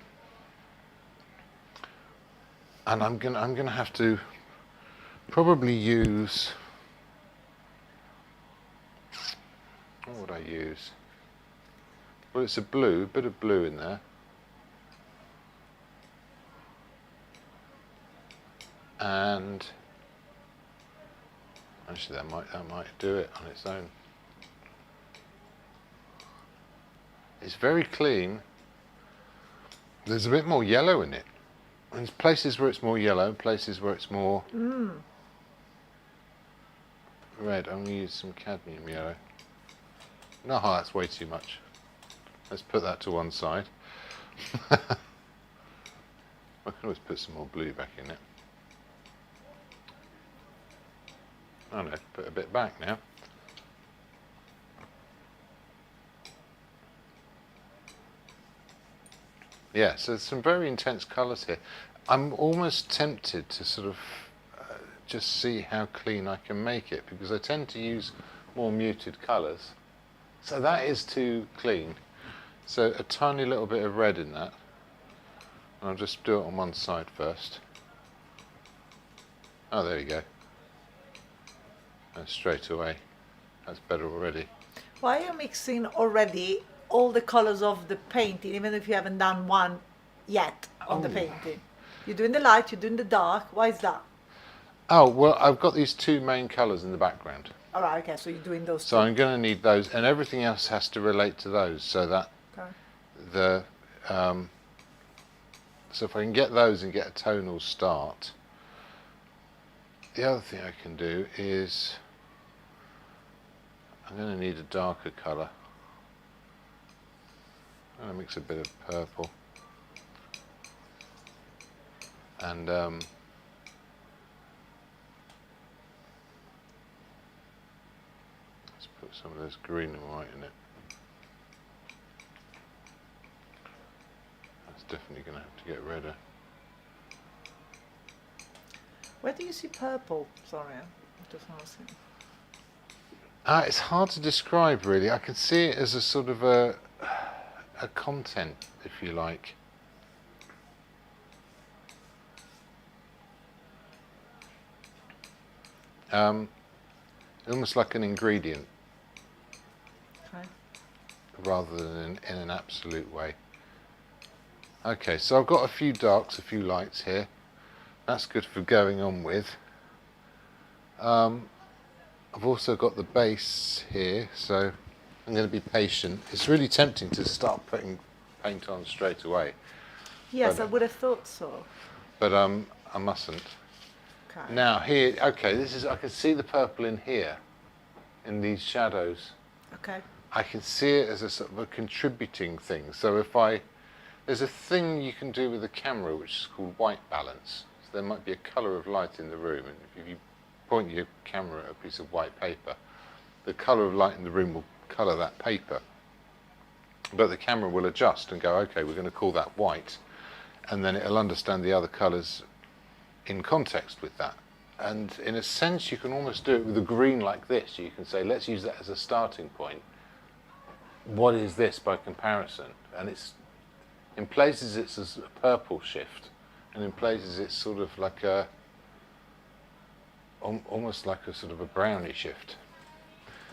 S1: I'm gonna have to probably use, what would I use? Well, it's a bit of blue in there. And actually that might do it on its own. It's very clean. There's a bit more yellow in it. There's places where it's more yellow, places where it's more red. I'm going to use some cadmium yellow. No, that's way too much. Let's put that to one side. I can always put some more blue back in it. Oh no, put a bit back now. Yeah, so there's some very intense colours here. I'm almost tempted to sort of just see how clean I can make it, because I tend to use more muted colours. So that is too clean. So a tiny little bit of red in that. And I'll just do it on one side first. Oh, there you go. And straight away. That's better already.
S2: Why are you mixing already all the colors of the painting, even if you haven't done one yet on the
S1: Oh.
S2: painting? You're doing the light, you're doing the dark. Why is that?
S1: Oh, well, I've got these two main colours in the background.
S2: All right, okay, so you're doing those
S1: So
S2: two.
S1: I'm going to need those, and everything else has to relate to those, so that
S2: Okay.
S1: the so if I can get those and get a tonal start. The other thing I can do is I'm going to need a darker colour. I'm going to mix a bit of purple and let's put some of this green and white in it. That's definitely going to have to get redder.
S2: Where do you see purple? Sorry, I'm just asking.
S1: It's hard to describe really. I can see it as a sort of a content, if you like. Almost like an ingredient
S2: Okay.
S1: rather than in an absolute way. Okay, so I've got a few darks, a few lights here. That's good for going on with. I've also got the base here, so I'm going to be patient. It's really tempting to start putting paint on straight away,
S2: Yes,
S1: But-
S2: I would have thought so.
S1: but I mustn't.
S2: Okay.
S1: Now here, okay, this is, I can see the purple in here, in these shadows.
S2: Okay.
S1: I can see it as a sort of a contributing thing. So there's a thing you can do with the camera which is called white balance. So there might be a colour of light in the room, and if you point your camera at a piece of white paper, the colour of light in the room will colour that paper. But the camera will adjust and go, okay, we're going to call that white, and then it'll understand the other colours in context with that. And in a sense, you can almost do it with a green like this. You can say, let's use that as a starting point. What is this by comparison? And it's, in places it's a purple shift, and in places it's sort of like almost like a sort of a brownie shift.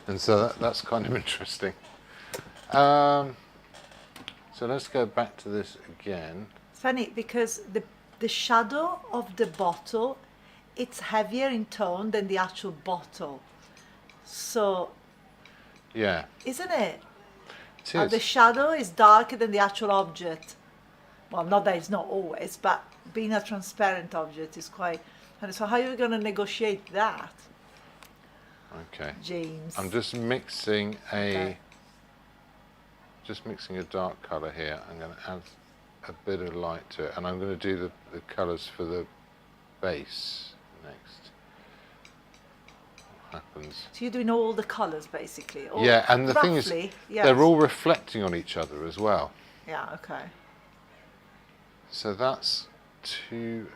S1: And so that's kind of interesting. So let's go back to this again.
S2: Funny because the shadow of the bottle, it's heavier in tone than the actual bottle. So,
S1: Yeah,
S2: isn't it?
S1: it
S2: The
S1: is.
S2: shadow is darker than the actual object. Well, not that it's not always, but being a transparent object is quite. And so, how are you going to negotiate that,
S1: Okay.
S2: James?
S1: I'm just mixing
S2: Okay.
S1: a dark colour here. I'm going to add a bit of light to it, and I'm going to do the colours for the base next. What happens?
S2: So you're doing all the colours basically. Or
S1: Yeah, and the thing
S2: roughly,
S1: is,
S2: yes.
S1: they're all reflecting on each other as well.
S2: Yeah. Okay.
S1: So that's too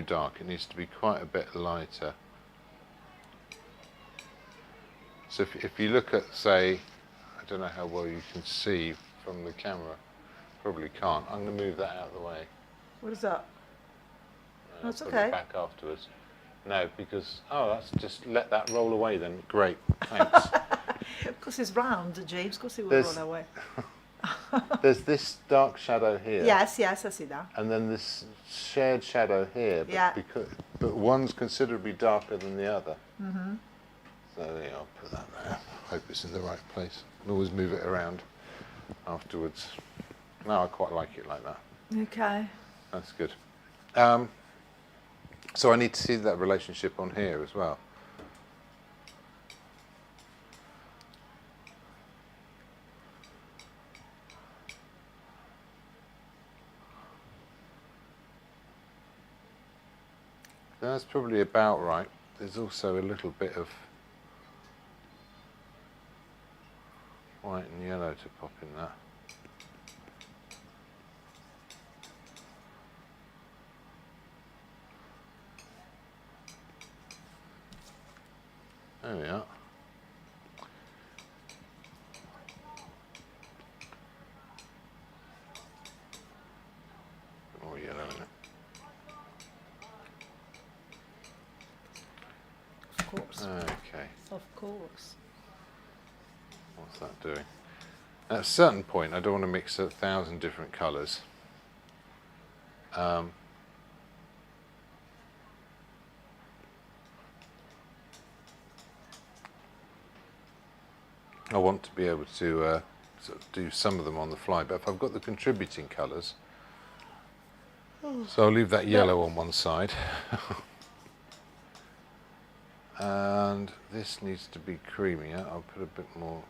S1: dark. It needs to be quite a bit lighter. So if you look at, say, I don't know how well you can see from the camera, probably can't. I'm going to move that out of the way.
S2: What is that?
S1: I'll
S2: That's
S1: put
S2: okay.
S1: it back afterwards. No, because, that's just let that roll away then. Great, thanks.
S2: Because it's round, James. Of course it will
S1: There's-
S2: roll away.
S1: There's this dark shadow here.
S2: Yes, yes, I see that.
S1: And then this shared shadow here, but,
S2: Yeah.
S1: but one's considerably darker than the other. Mm-hmm. So yeah, I'll put that there. Hope it's in the right place. Can always move it around afterwards. No, I quite like it like that.
S2: Okay.
S1: That's good. So I need to see that relationship on here as well. That's probably about right. There's also a little bit of white and yellow to pop in that. There we are. Bit more yellow in it.
S2: Of course.
S1: Okay.
S2: Of course.
S1: What's that doing? At a certain point, I don't want to mix 1,000 different colours. I want to be able to sort of do some of them on the fly, but if I've got the contributing colours, so I'll leave that yellow on one side. And this needs to be creamier. I'll put a bit more.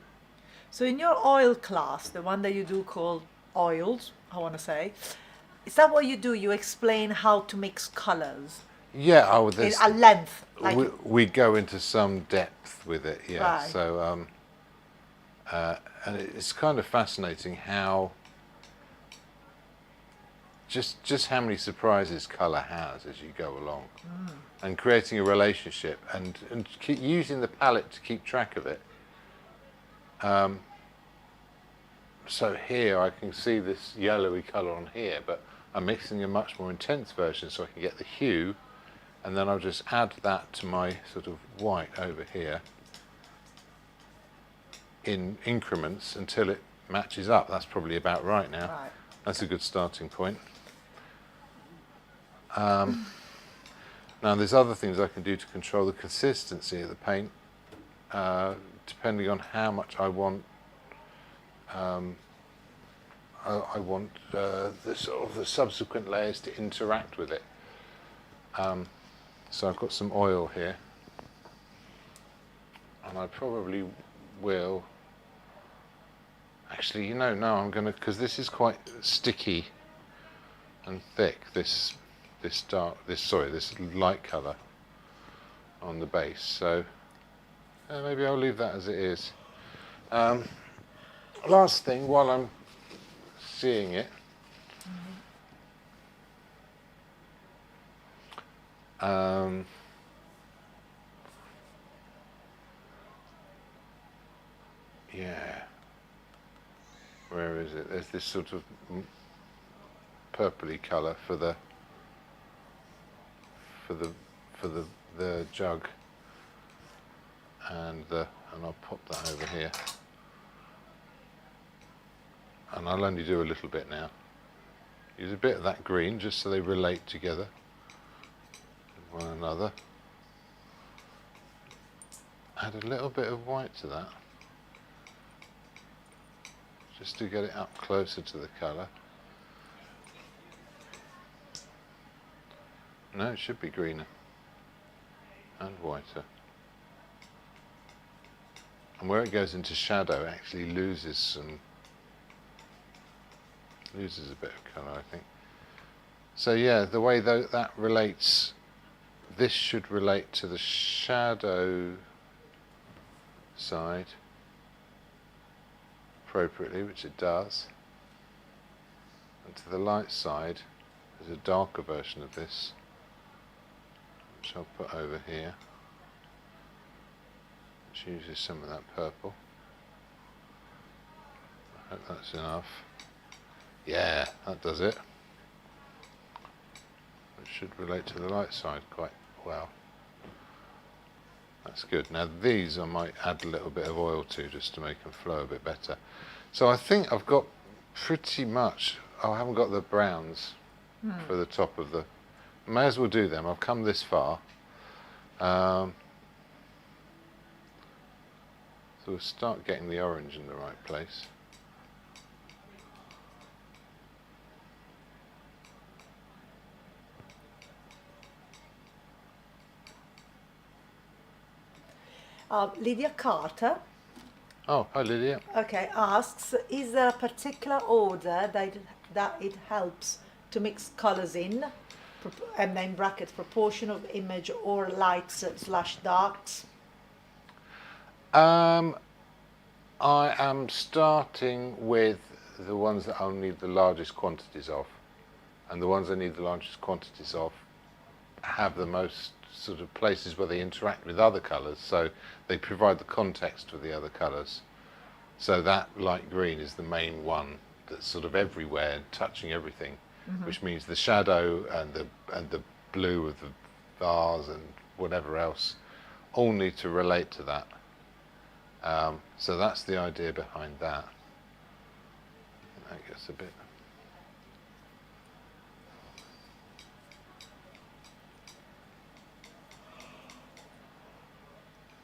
S2: So in your oil class, the one that you do called oils, I want to say, is that what you do? You explain how to mix colors
S1: Yeah, oh,
S2: in
S1: this,
S2: a length, like
S1: we go into some depth with it, yeah.
S2: Right.
S1: So, and it's kind of fascinating how just how many surprises colour has as you go along, and creating a relationship and keep using the palette to keep track of it. So here I can see this yellowy colour on here, but I'm mixing a much more intense version so I can get the hue, and then I'll just add that to my sort of white over here in increments until it matches up. That's probably about right now.
S2: Right.
S1: That's a good starting point. Now there's other things I can do to control the consistency of the paint, depending on how much I want. I want the sort of the subsequent layers to interact with it. So I've got some oil here, and I probably will. Actually, no, I'm going to, because this is quite sticky and thick. This light colour on the base. So maybe I'll leave that as it is. Last thing, while I'm seeing it, yeah, where is it? There's this sort of purpley colour for the jug, and I'll pop that over here, and I'll only do a little bit now. Use a bit of that green just so they relate together with one another. Add a little bit of white to that, just to get it up closer to the colour. No, it should be greener and whiter. And where it goes into shadow, it actually loses a bit of colour, I think. So yeah, the way that relates, this should relate to the shadow side appropriately, which it does, and to the light side there's a darker version of this, which I'll put over here, which uses some of that purple. I hope that's enough. Yeah, that does it. It should relate to the light side quite well. That's good. Now these I might add a little bit of oil to, just to make them flow a bit better. So I think I've got pretty much, oh, I haven't got the browns for the top of the, may as well do them. I've come this far. So we'll start getting the orange in the right place.
S2: Lydia Carter,
S1: Oh, hi Lydia.
S2: okay, asks, is there a particular order that it helps to mix colors in, and then brackets, proportion of image or lights / darks?
S1: I am starting with the ones that I'll need the largest quantities of, and the ones I need the largest quantities of have the most sort of places where they interact with other colours, so they provide the context for the other colours. So that light green is the main one that's sort of everywhere, touching everything, which means the shadow and the blue of the vase and whatever else all need to relate to that. So that's the idea behind that. That gets a bit.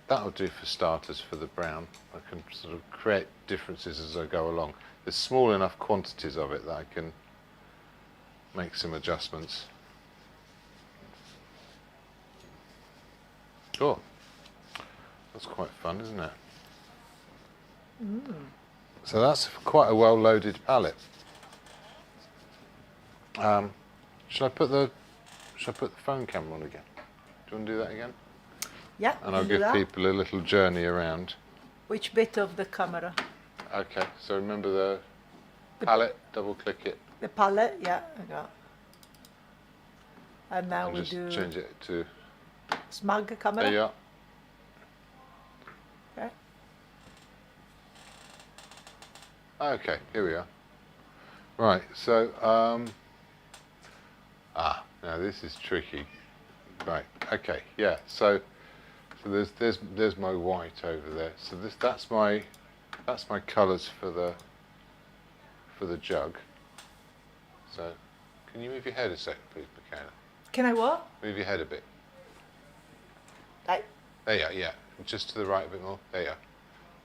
S1: That'll do for starters for the brown. I can sort of create differences as I go along. There's small enough quantities of it that I can make some adjustments. Cool. That's quite fun, isn't it? So that's quite a well-loaded palette. Shall I put the phone camera on again? Do you want to do that again?
S2: Yeah.
S1: And I'll
S2: do
S1: give
S2: that.
S1: people a little journey around.
S2: Which bit of the camera?
S1: Okay, so remember the palette, double click it.
S2: The palette, yeah, I got. And now
S1: And
S2: we
S1: just
S2: do
S1: change it to,
S2: smug camera.
S1: there you are.
S2: Okay.
S1: Okay, here we are. Right, so, now this is tricky. Right, okay, yeah, so there's my white over there. So that's my colours for the jug. So, can you move your head a second, please, Michaela?
S2: Can I what?
S1: Move your head a bit.
S2: Like,
S1: There you are, yeah. Just to the right a bit more. There you are.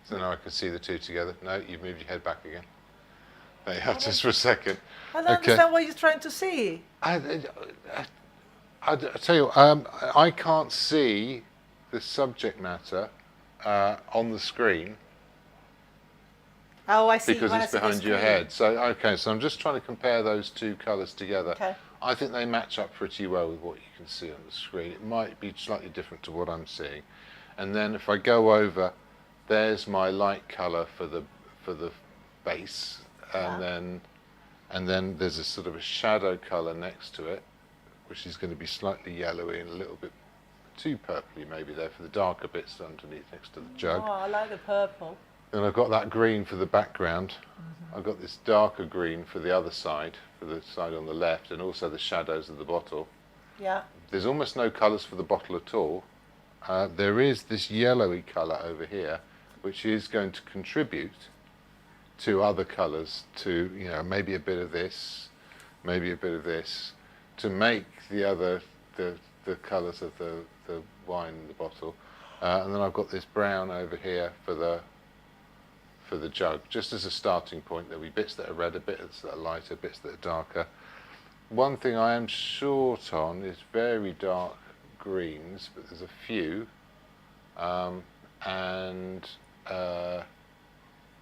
S1: So now I can see the two together. No, you've moved your head back again. There you are, just for a second.
S2: I don't understand what you're trying to see.
S1: I tell you, I can't see the subject matter on the screen
S2: Oh, I see.
S1: because
S2: when I
S1: it's
S2: see the
S1: behind your
S2: screen.
S1: head. So, okay, so I'm just trying to compare those two colours together.
S2: Okay.
S1: I think they match up pretty well with what you can see on the screen. It might be slightly different to what I'm seeing. And then if I go over, there's my light colour for the base, and then there's a sort of a shadow colour next to it, which is going to be slightly yellowy and a little bit too purpley maybe there for the darker bits underneath next to the jug.
S2: Oh, I like the purple.
S1: And I've got that green for the background. I've got this darker green for the other side, for the side on the left, and also the shadows of the bottle.
S2: Yeah.
S1: There's almost no colours for the bottle at all. There is this yellowy colour over here, which is going to contribute to other colours, to, you know, maybe a bit of this, maybe a bit of this, to make the colours of the wine in the bottle. And then I've got this brown over here for the jug, just as a starting point. There'll be bits that are redder, bits that are lighter, bits that are darker. One thing I am short on is very dark greens, but there's a few, and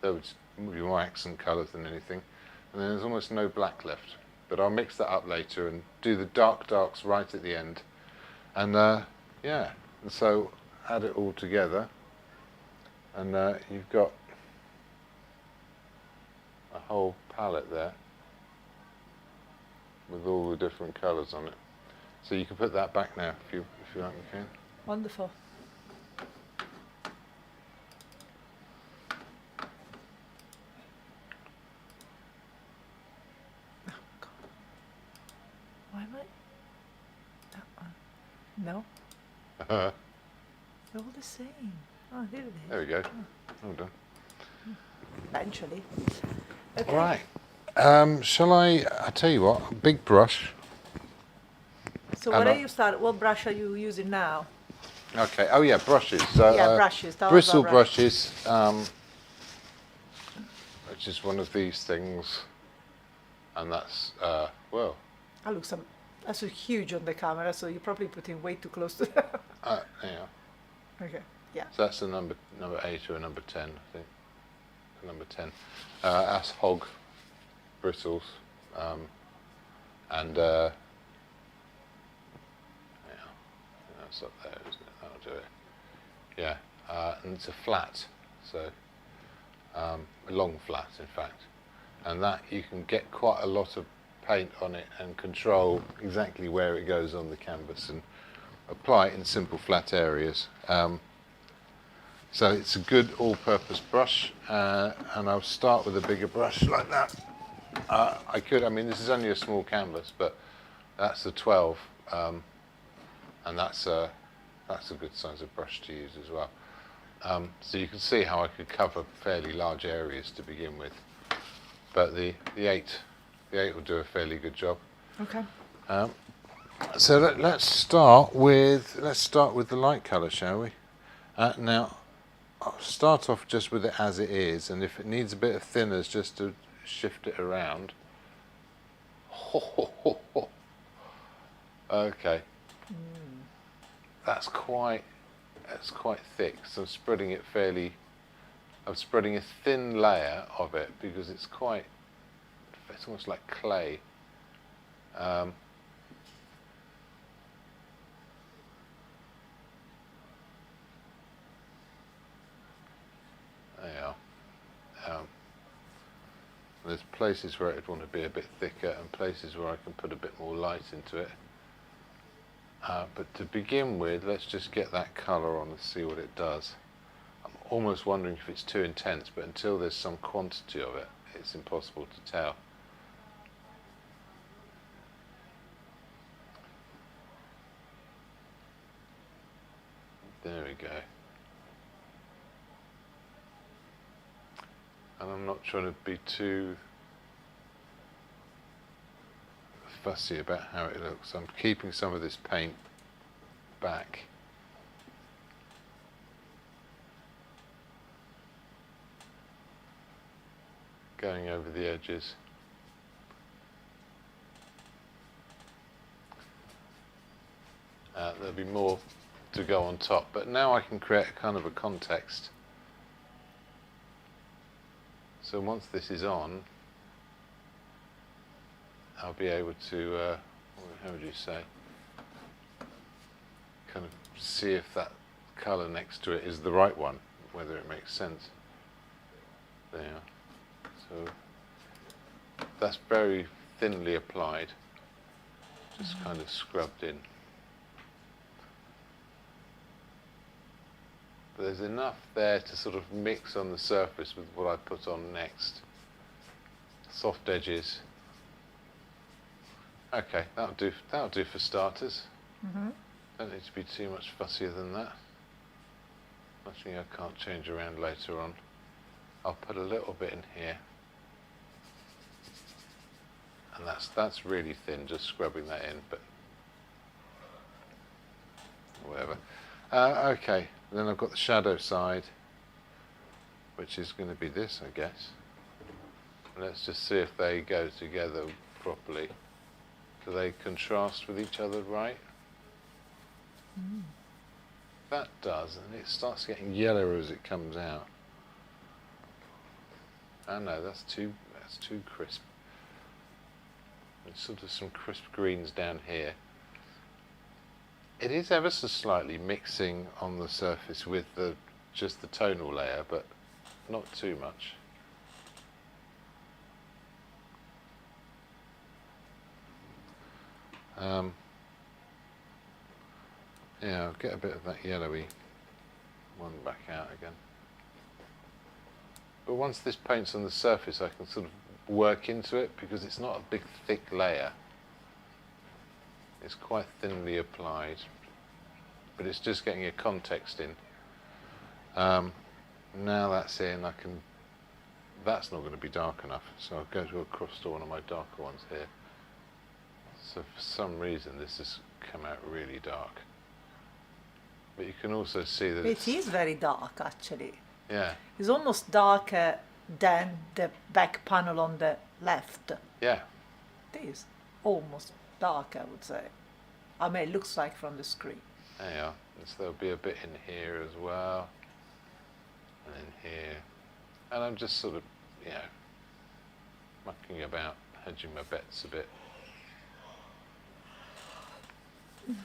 S1: those would be more accent colours than anything. And then there's almost no black left, but I'll mix that up later and do the darks right at the end. And yeah, and so add it all together, and you've got a whole palette there with all the different colours on it. So you can put that back now if you like, you can.
S2: Wonderful. Oh, God. Why am I? That one. No. They're all the same. Oh, here it is.
S1: There we go. Well done.
S2: Eventually. Okay.
S1: All right. Shall I tell you what, a big brush.
S2: So
S1: And
S2: what brush are you using now?
S1: Okay, oh yeah, brushes. So,
S2: Yeah, brushes. That was
S1: Bristle
S2: our brush.
S1: brushes, which is one of these things. And that's, well,
S2: That's huge on the camera, so you're probably putting way too close to that.
S1: yeah.
S2: Okay. Yeah.
S1: So that's a number 8 or a number 10, I think. A number 10. That's hog bristles. And yeah, that's up there, isn't it? That'll do it. Yeah, and it's a flat, so a long flat, in fact. And that you can get quite a lot of paint on it and control exactly where it goes on the canvas and apply it in simple flat areas. So it's a good all-purpose brush, and I'll start with a bigger brush like that. I mean, this is only a small canvas, but that's a 12, and that's a good size of brush to use as well. So you can see how I could cover fairly large areas to begin with, but the 8 will do a fairly good job.
S2: Okay.
S1: So let's start with the light colour, shall we? Now I'll start off just with it as it is, and if it needs a bit of thinners just to shift it around. Okay, that's quite thick. So I'm spreading a thin layer of it because it's almost like clay. There you are. There's places where it'd want to be a bit thicker and places where I can put a bit more light into it. But to begin with, let's just get that colour on and see what it does. I'm almost wondering if it's too intense, but until there's some quantity of it, it's impossible to tell. There we go. And I'm not trying to be too fussy about how it looks. I'm keeping some of this paint back. Going over the edges. There'll be more to go on top, but now I can create a kind of a context. So once this is on, I'll be able to, how would you say, kind of see if that colour next to it is the right one, whether it makes sense. There. So that's very thinly applied, just kind of scrubbed in. But there's enough there to sort of mix on the surface with what I put on next. Soft edges. Okay, that'll do for starters. Don't need to be too much fussier than that. Nothing I can't change around later on. I'll put a little bit in here. And that's really thin, just scrubbing that in, but whatever. Okay, then I've got the shadow side, which is going to be this, I guess. And let's just see if they go together properly. Do they contrast with each other right? That does, and it starts getting yellower as it comes out. Oh no, that's too crisp. There's sort of some crisp greens down here. It is ever so slightly mixing on the surface with just the tonal layer, but not too much. Yeah, I'll get a bit of that yellowy one back out again. But once this paint's on the surface, I can sort of work into it because it's not a big thick layer. It's quite thinly applied, but it's just getting a context in. Now that's in, that's not going to be dark enough, so I'll go to across to one of my darker ones here. So for some reason this has come out really dark. But you can also see that
S2: It is very dark, actually.
S1: Yeah.
S2: It's almost darker than the back panel on the left.
S1: Yeah.
S2: It is almost dark, I would say. I mean, it looks like from the screen.
S1: There you are. And so there'll be a bit in here as well. And in here. And I'm just sort of, mucking about, hedging my bets a bit.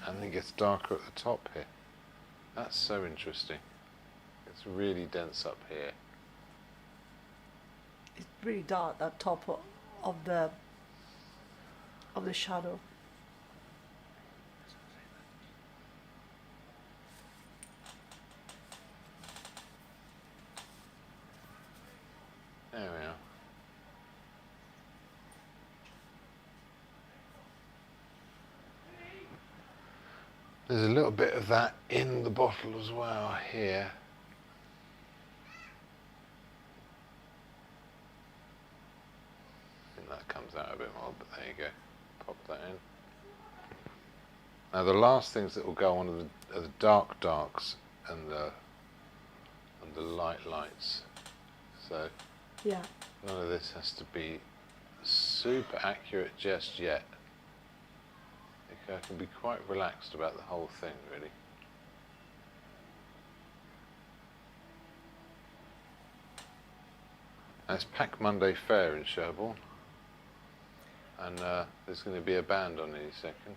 S1: And it gets darker at the top here. That's so interesting. It's really dense up here.
S2: It's really dark at top of the shadow.
S1: There we are. There's a little bit of that in the bottle as well here. that comes out a bit more, but there you go. Pop that in. Now the last things that will go on are the dark darks and the light lights. So
S2: Yeah.
S1: none of this has to be super accurate just yet. I can be quite relaxed about the whole thing, really. Now, it's Pack Monday Fair in Sherborne, and there's going to be a band on any second.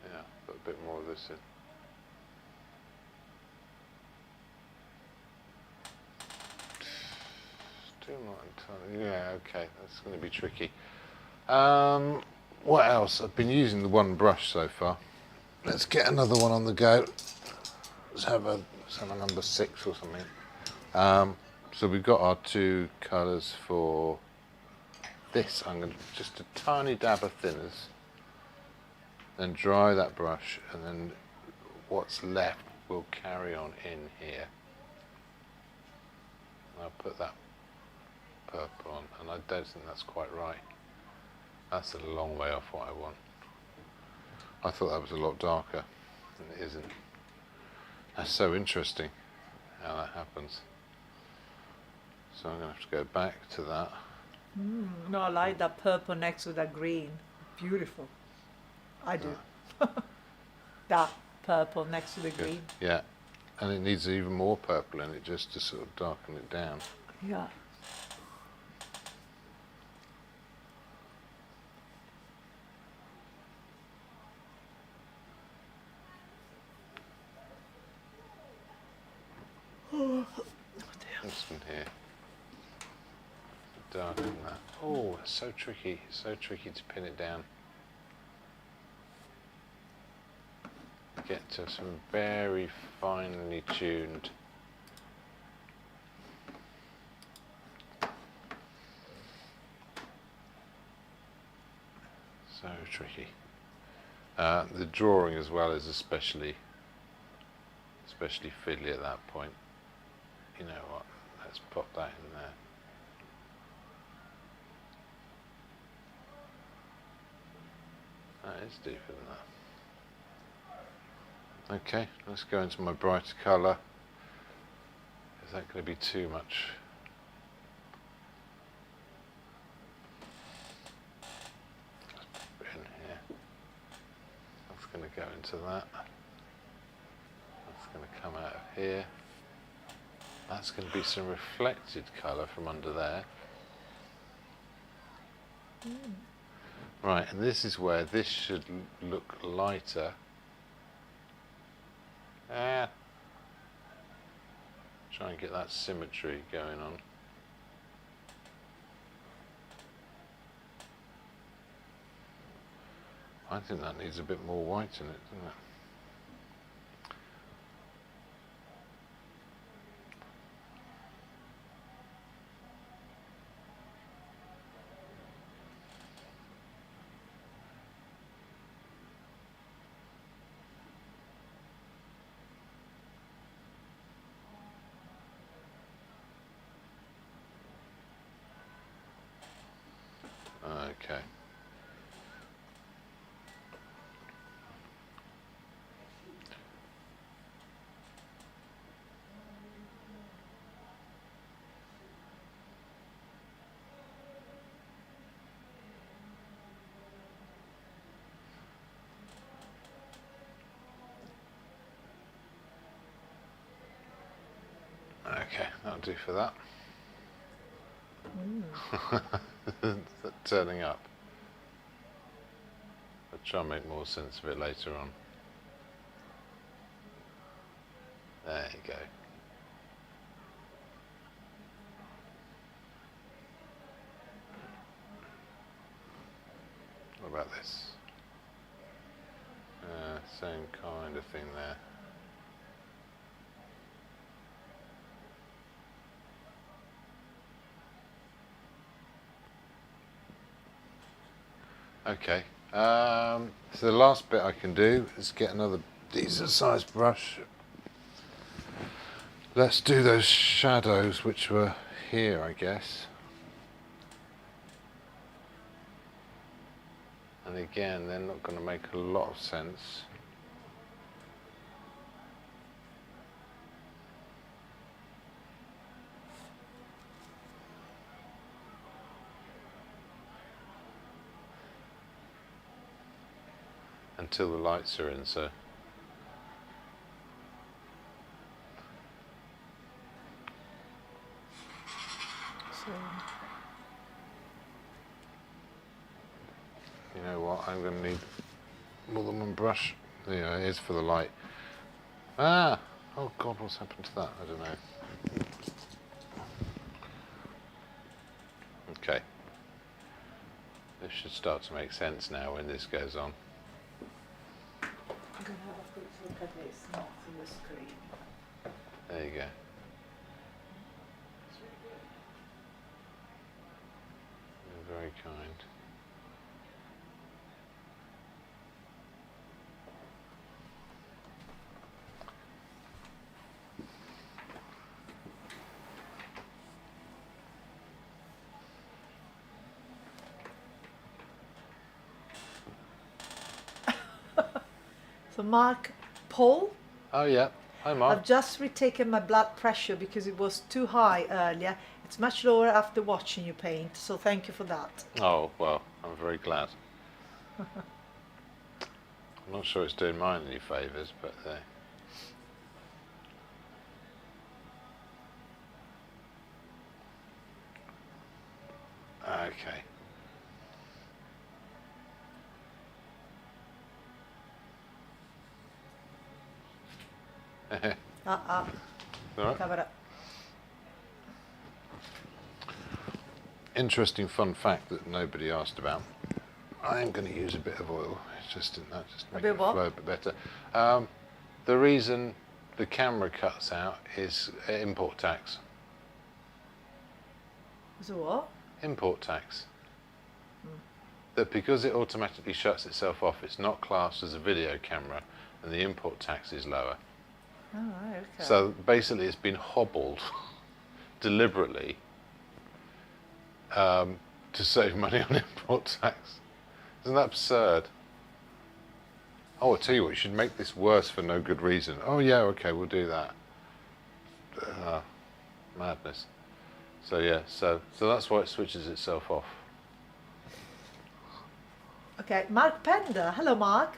S1: Yeah, put a bit more of this in. Still not entirely. Yeah, okay, that's going to be tricky. What else? I've been using the one brush so far. Let's get another one on the go. Let's have a number 6 or something. So we've got our 2 colours for this. I'm going to just a tiny dab of thinners, then dry that brush, and then what's left will carry on in here. I'll put that purple on, and I don't think that's quite right. That's a long way off what I want. I thought that was a lot darker, and it isn't. That's so interesting how that happens. So I'm going to have to go back to that.
S2: No, I like that purple next to that green. Beautiful. I do. That purple next to the
S1: Good.
S2: green.
S1: Yeah, and it needs even more purple in it just to sort of darken it down.
S2: Yeah.
S1: This one here. Darken that. Oh, it's so tricky. So tricky to pin it down. Get to some very finely tuned. So tricky. The drawing as well is especially fiddly at that point. You know what? Let's pop that in there. That is deeper than that. Okay, let's go into my brighter colour. Is that going to be too much? Let's put it in here. That's going to go into that. That's going to come out of here. That's going to be some reflected colour from under there. Right, and this is where this should look lighter. Try and get that symmetry going on. I think that needs a bit more white in it, doesn't it? Okay. Okay, that'll do for that. Turning up. I'll try and make more sense of it later on. There you go. What about this? Same kind of thing there. Okay, So the last bit I can do is get another decent sized brush. Let's do those shadows which were here, I guess. And again, they're not going to make a lot of sense. Until the lights are in, so. You know what, I'm going to need more than one brush. Yeah, it is for the light. Ah! Oh God, what's happened to that? I don't know. Okay. This should start to make sense now when this goes on.
S2: I'm going to have a quick look at this, not from the screen.
S1: There you go. You're very kind.
S2: So Mark, Paul,
S1: Oh yeah. Hi Mark.
S2: I've just retaken my blood pressure because it was too high earlier. It's much lower after watching you paint, so thank you for that.
S1: Oh, well, I'm very glad. I'm not sure it's doing mine any favours, but okay. All right.
S2: Cover up.
S1: Interesting fun fact that nobody asked about. I am going to use a bit of oil. It's just in that, just to make
S2: bit
S1: it
S2: of what?
S1: flow a bit better. The reason the camera cuts out is import tax.
S2: So what?
S1: Import tax. That because it automatically shuts itself off, it's not classed as a video camera, and the import tax is lower.
S2: Oh, right, okay.
S1: So basically, it's been hobbled deliberately to save money on import tax. Isn't that absurd? Oh, I'll tell you what, you should make this worse for no good reason. Oh yeah, okay, we'll do that. Madness. So yeah, so that's why it switches itself off.
S2: Okay, Mark Pender. Hello, Mark.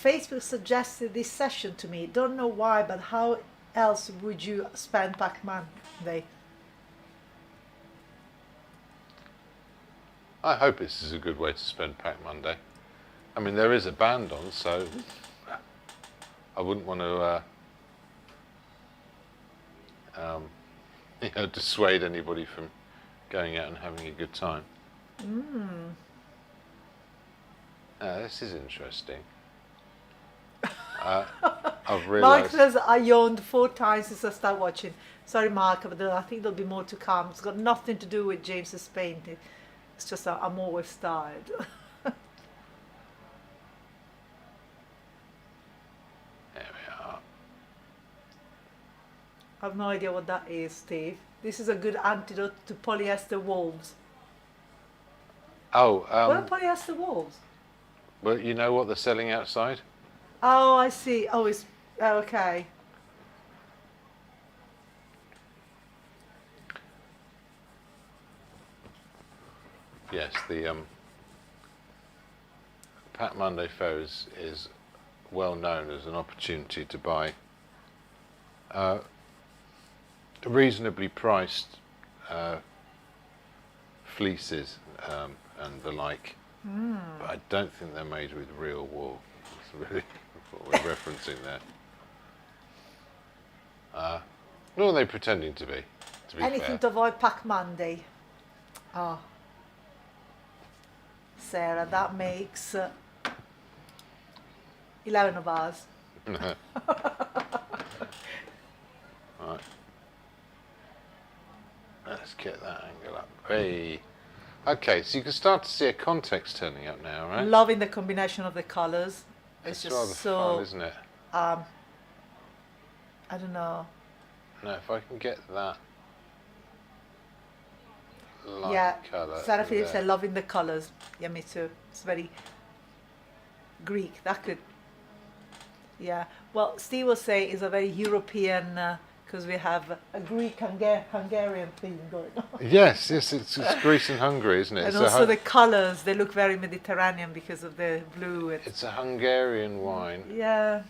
S2: Facebook suggested this session to me. Don't know why, but how else would you spend Pac-Man Day?
S1: I hope this is a good way to spend Pack Monday. I mean, there is a band on, so I wouldn't want to, dissuade anybody from going out and having a good time. This is interesting. I've
S2: Mark
S1: realised.
S2: says I yawned 4 times since I started watching. Sorry, Mark, but I think there'll be more to come. It's got nothing to do with James's painting. It's just that I'm always tired.
S1: There we are.
S2: I have no idea what that is, Steve. This is a good antidote to polyester wolves.
S1: Oh,
S2: What are polyester wolves?
S1: well, you know what they're selling outside?
S2: Oh, I see. Oh, it's okay.
S1: Yes, the Pat Monday Fair is well known as an opportunity to buy reasonably priced fleeces and the like. But I don't think they're made with real wool. That's really what we're referencing there. Nor are they pretending to be
S2: Anything
S1: fair.
S2: to avoid Pac Monday. Oh. Sarah, that makes 11 of us.
S1: Right. Let's get that angle up. Hey. Okay, so you can start to see a context turning up now, right?
S2: Loving the combination of the colors. It's
S1: It's rather
S2: just so,
S1: fun, isn't it?
S2: I don't know.
S1: Now, if I can get that light
S2: Yeah,
S1: colour
S2: Sarah Phillips
S1: there.
S2: said loving the colors. Yeah, me too. It's very Greek. That could, yeah. Well, Steve will say it's a very European, because we have a Greek Hungarian theme going on.
S1: Yes, it's Greece and Hungary, isn't it?
S2: And
S1: It's
S2: also the colors, they look very Mediterranean because of the blue.
S1: it's a Hungarian wine.
S2: Yeah.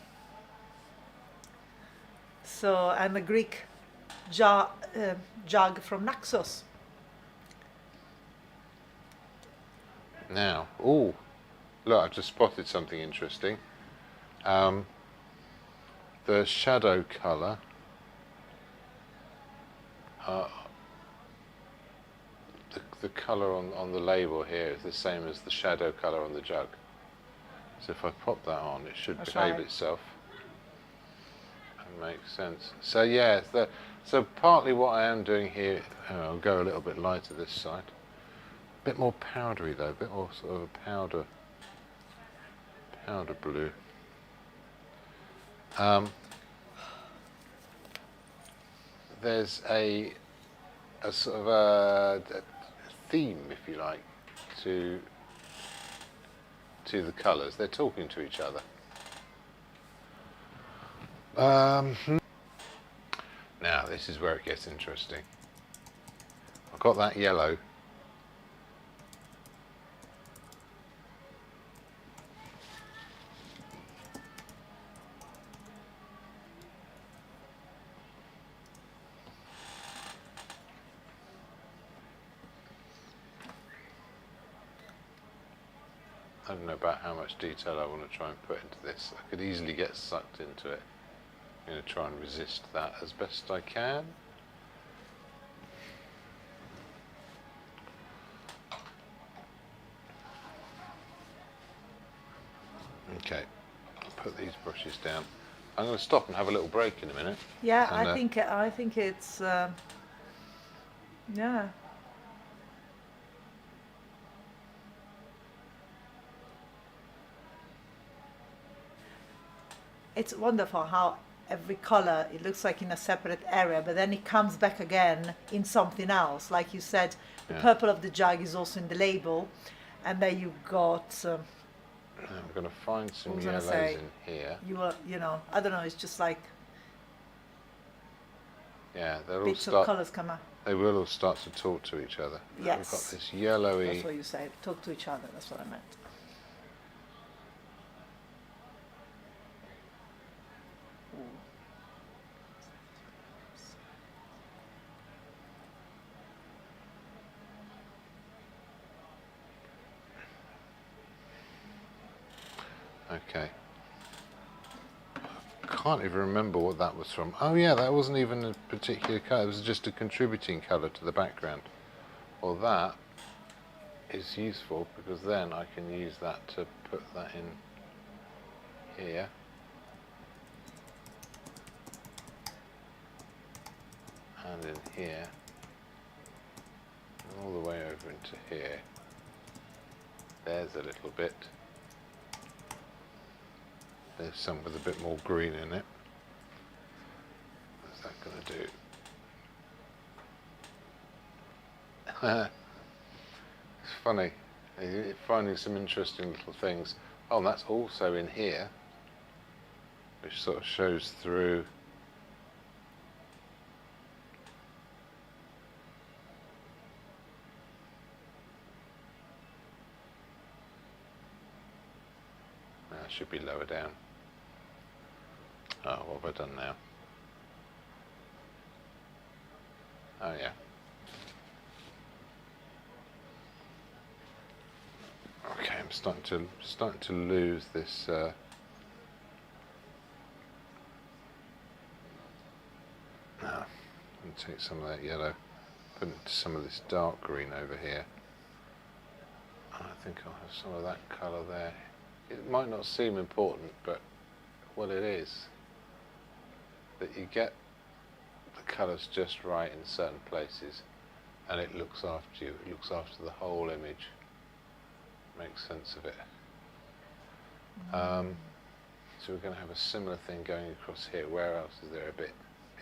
S2: So, and the Greek jug from Naxos.
S1: Now, oh, look, I've just spotted something interesting. The shadow colour, the colour on the label here is the same as the shadow colour on the jug. So if I pop that on, it should
S2: That's
S1: behave
S2: right.
S1: itself and make sense. So yeah, so partly what I am doing here, I'll go a little bit lighter this side. A bit more powdery though, a bit more sort of a powder blue. There's a sort of a theme, if you like, to the colours. They're talking to each other. Now this is where it gets interesting. I've got that yellow. I don't know about how much detail I want to try and put into this. I could easily get sucked into it. I'm going to try and resist that as best I can. Okay, I'll put these brushes down. I'm going to stop and have a little break in a minute.
S2: Yeah,
S1: And,
S2: I think it's yeah. It's wonderful how every color it looks like in a separate area, but then it comes back again in something else. Like you said, the
S1: Yeah.
S2: purple of the jug is also in the label, and then you've got
S1: I'm going to find some
S2: What was I gonna
S1: yellows
S2: say?
S1: in here.
S2: you know, I don't know. It's just like
S1: Yeah, they'll all
S2: bits of
S1: start.
S2: colors come out.
S1: They will all start to talk to each other. We've got
S2: Yes.
S1: this yellowy.
S2: That's what you said. Talk to each other. That's what I meant.
S1: Okay. Can't even remember what that was from. Oh yeah, that wasn't even a particular colour. It was just a contributing colour to the background. Well, that is useful because then I can use that to put that in here. And in here. And all the way over into here. There's a little bit. There's some with a bit more green in it. What's that going to do? It's funny, finding some interesting little things. Oh, and that's also in here, which sort of shows through. That should be lower down. Oh, what have I done now? Oh yeah. Okay, I'm starting to lose this. I'm going to take some of that yellow, put it into some of this dark green over here. I think I'll have some of that colour there. It might not seem important, but what it is, that you get the colours just right in certain places. and it looks after you. It looks after the whole image. Makes sense of it. So we're going to have a similar thing going across here. Where else is there a bit?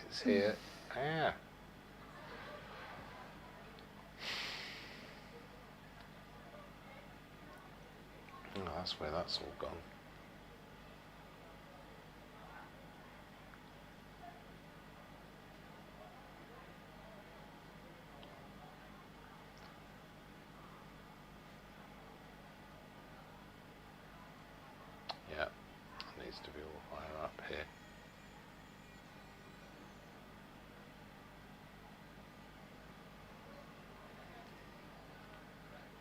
S1: It's here. Ah. Oh, that's where that's all gone. Yeah, it needs to be all higher up here.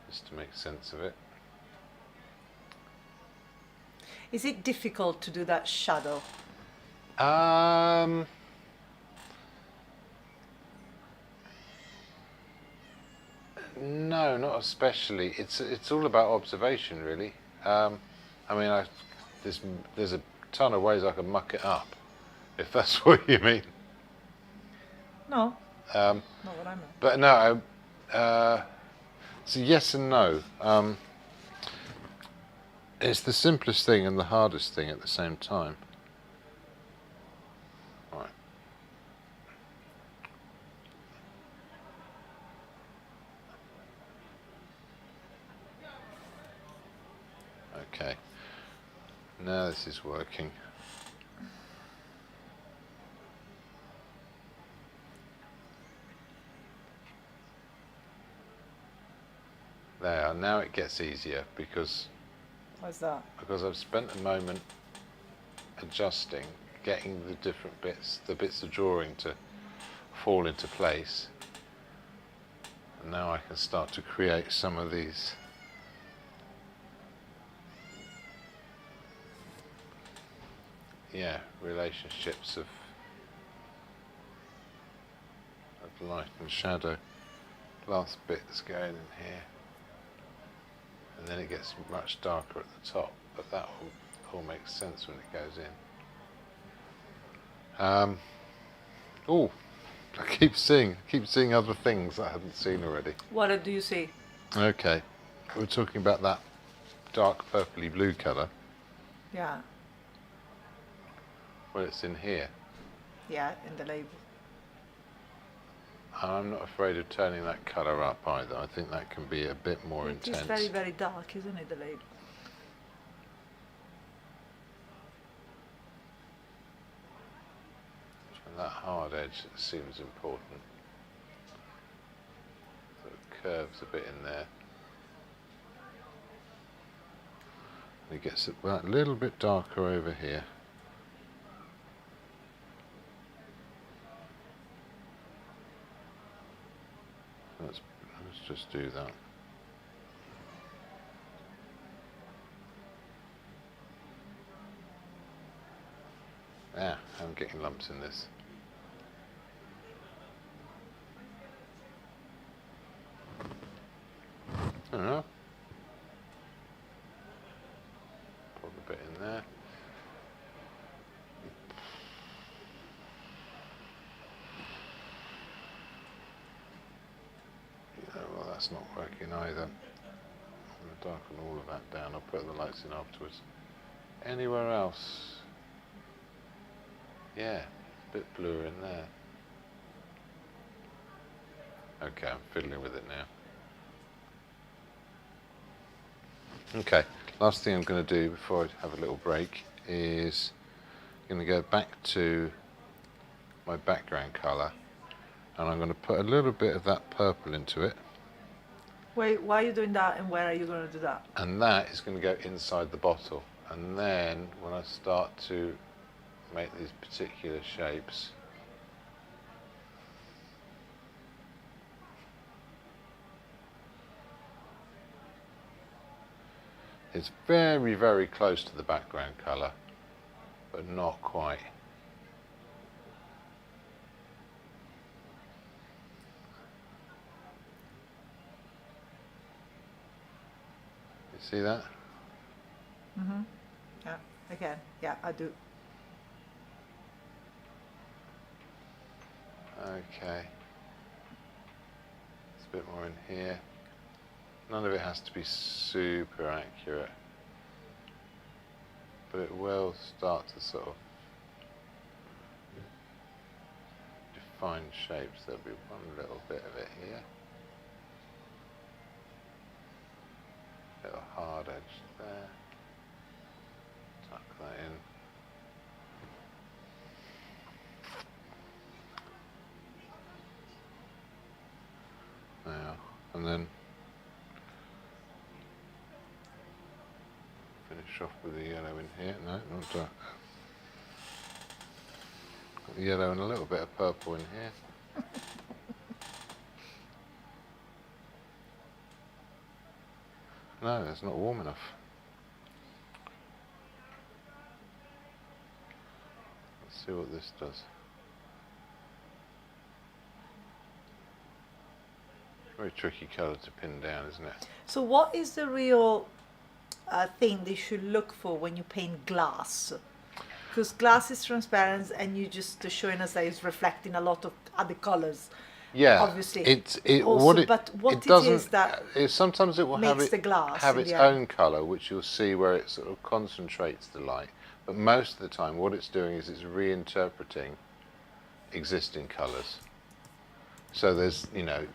S1: Just to make sense of it.
S2: Is it difficult to do that shadow?
S1: No, not especially. It's all about observation, really. I mean, there's a ton of ways I can muck it up, if that's what you mean.
S2: No, not what I meant.
S1: But no, so yes and no. It's the simplest thing and the hardest thing at the same time. Right. Okay. Now this is working. There, now it gets easier because
S2: What's that?
S1: I've spent a moment adjusting, getting the different bits, the bits of drawing to fall into place. And now I can start to create some of these relationships of light and shadow. Last bit's going in here. And then it gets much darker at the top, but that all makes sense when it goes in. Oh, I keep seeing other things I hadn't seen already.
S2: What do you see?
S1: Okay, we're talking about that dark purpley blue colour.
S2: Yeah,
S1: Well, it's in here.
S2: yeah, in the label.
S1: I'm not afraid of turning that colour up either. I think that can be a bit more intense.
S2: It's very, very dark, isn't it, the label?
S1: And that hard edge seems important. So it curves a bit in there. And it gets a little bit darker over here. Let's just do that. Yeah, I'm getting lumps in this. I don't know. Put a bit in there. Yeah, well, that's not working either. I'm going to darken all of that down. I'll put the lights in afterwards. Anywhere else? Yeah, a bit bluer in there. Okay, I'm fiddling with it now. Okay, last thing I'm going to do before I have a little break is I'm going to go back to my background colour and I'm going to put a little bit of that purple into it.
S2: Wait, why are you doing that and where are you going to do that?
S1: And that is going to go inside the bottle. And then when I start to make these particular shapes, it's very, very close to the background colour, but not quite. You see that?
S2: Mm-hmm. Yeah, again, yeah, I do.
S1: Okay. bit more in here. None of it has to be super accurate, but it will start to sort of define shapes. There'll be one little bit of it here. Little hard edge there. Tuck that in. Now, and then finish off with the yellow in here. No, not that. Got the yellow and a little bit of purple in here. No, it's not warm enough. Let's see what this does. Very tricky colour to pin down, isn't it?
S2: So what is the real thing they should look for when you paint glass? Because glass is transparent and you just showing us that it's reflecting a lot of other colours.
S1: Yeah,
S2: Obviously.
S1: Also,
S2: but what it
S1: doesn't,
S2: is that
S1: sometimes it will have
S2: makes the glass
S1: have
S2: in
S1: its
S2: the end.
S1: own colour, which you'll see where it sort of concentrates the light. But most of the time, what it's doing is it's reinterpreting existing colours. So there's, you know,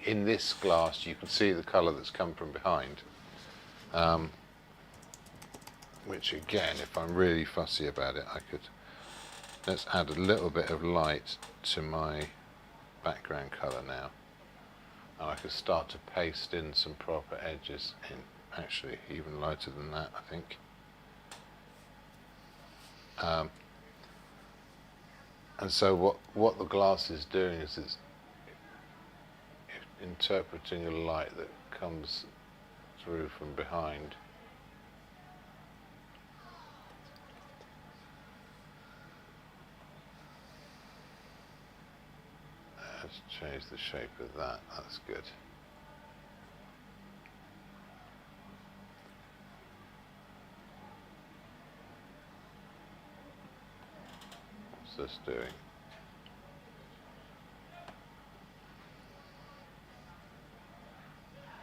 S1: in this glass you can see the colour that's come from behind. Which again, if I'm really fussy about it, I could, let's add a little bit of light to my background colour now, and I could start to paste in some proper edges in, actually even lighter than that, I think. And so what the glass is doing is it's interpreting a light that comes through from behind. Let's change the shape of that, that's good. What's this doing?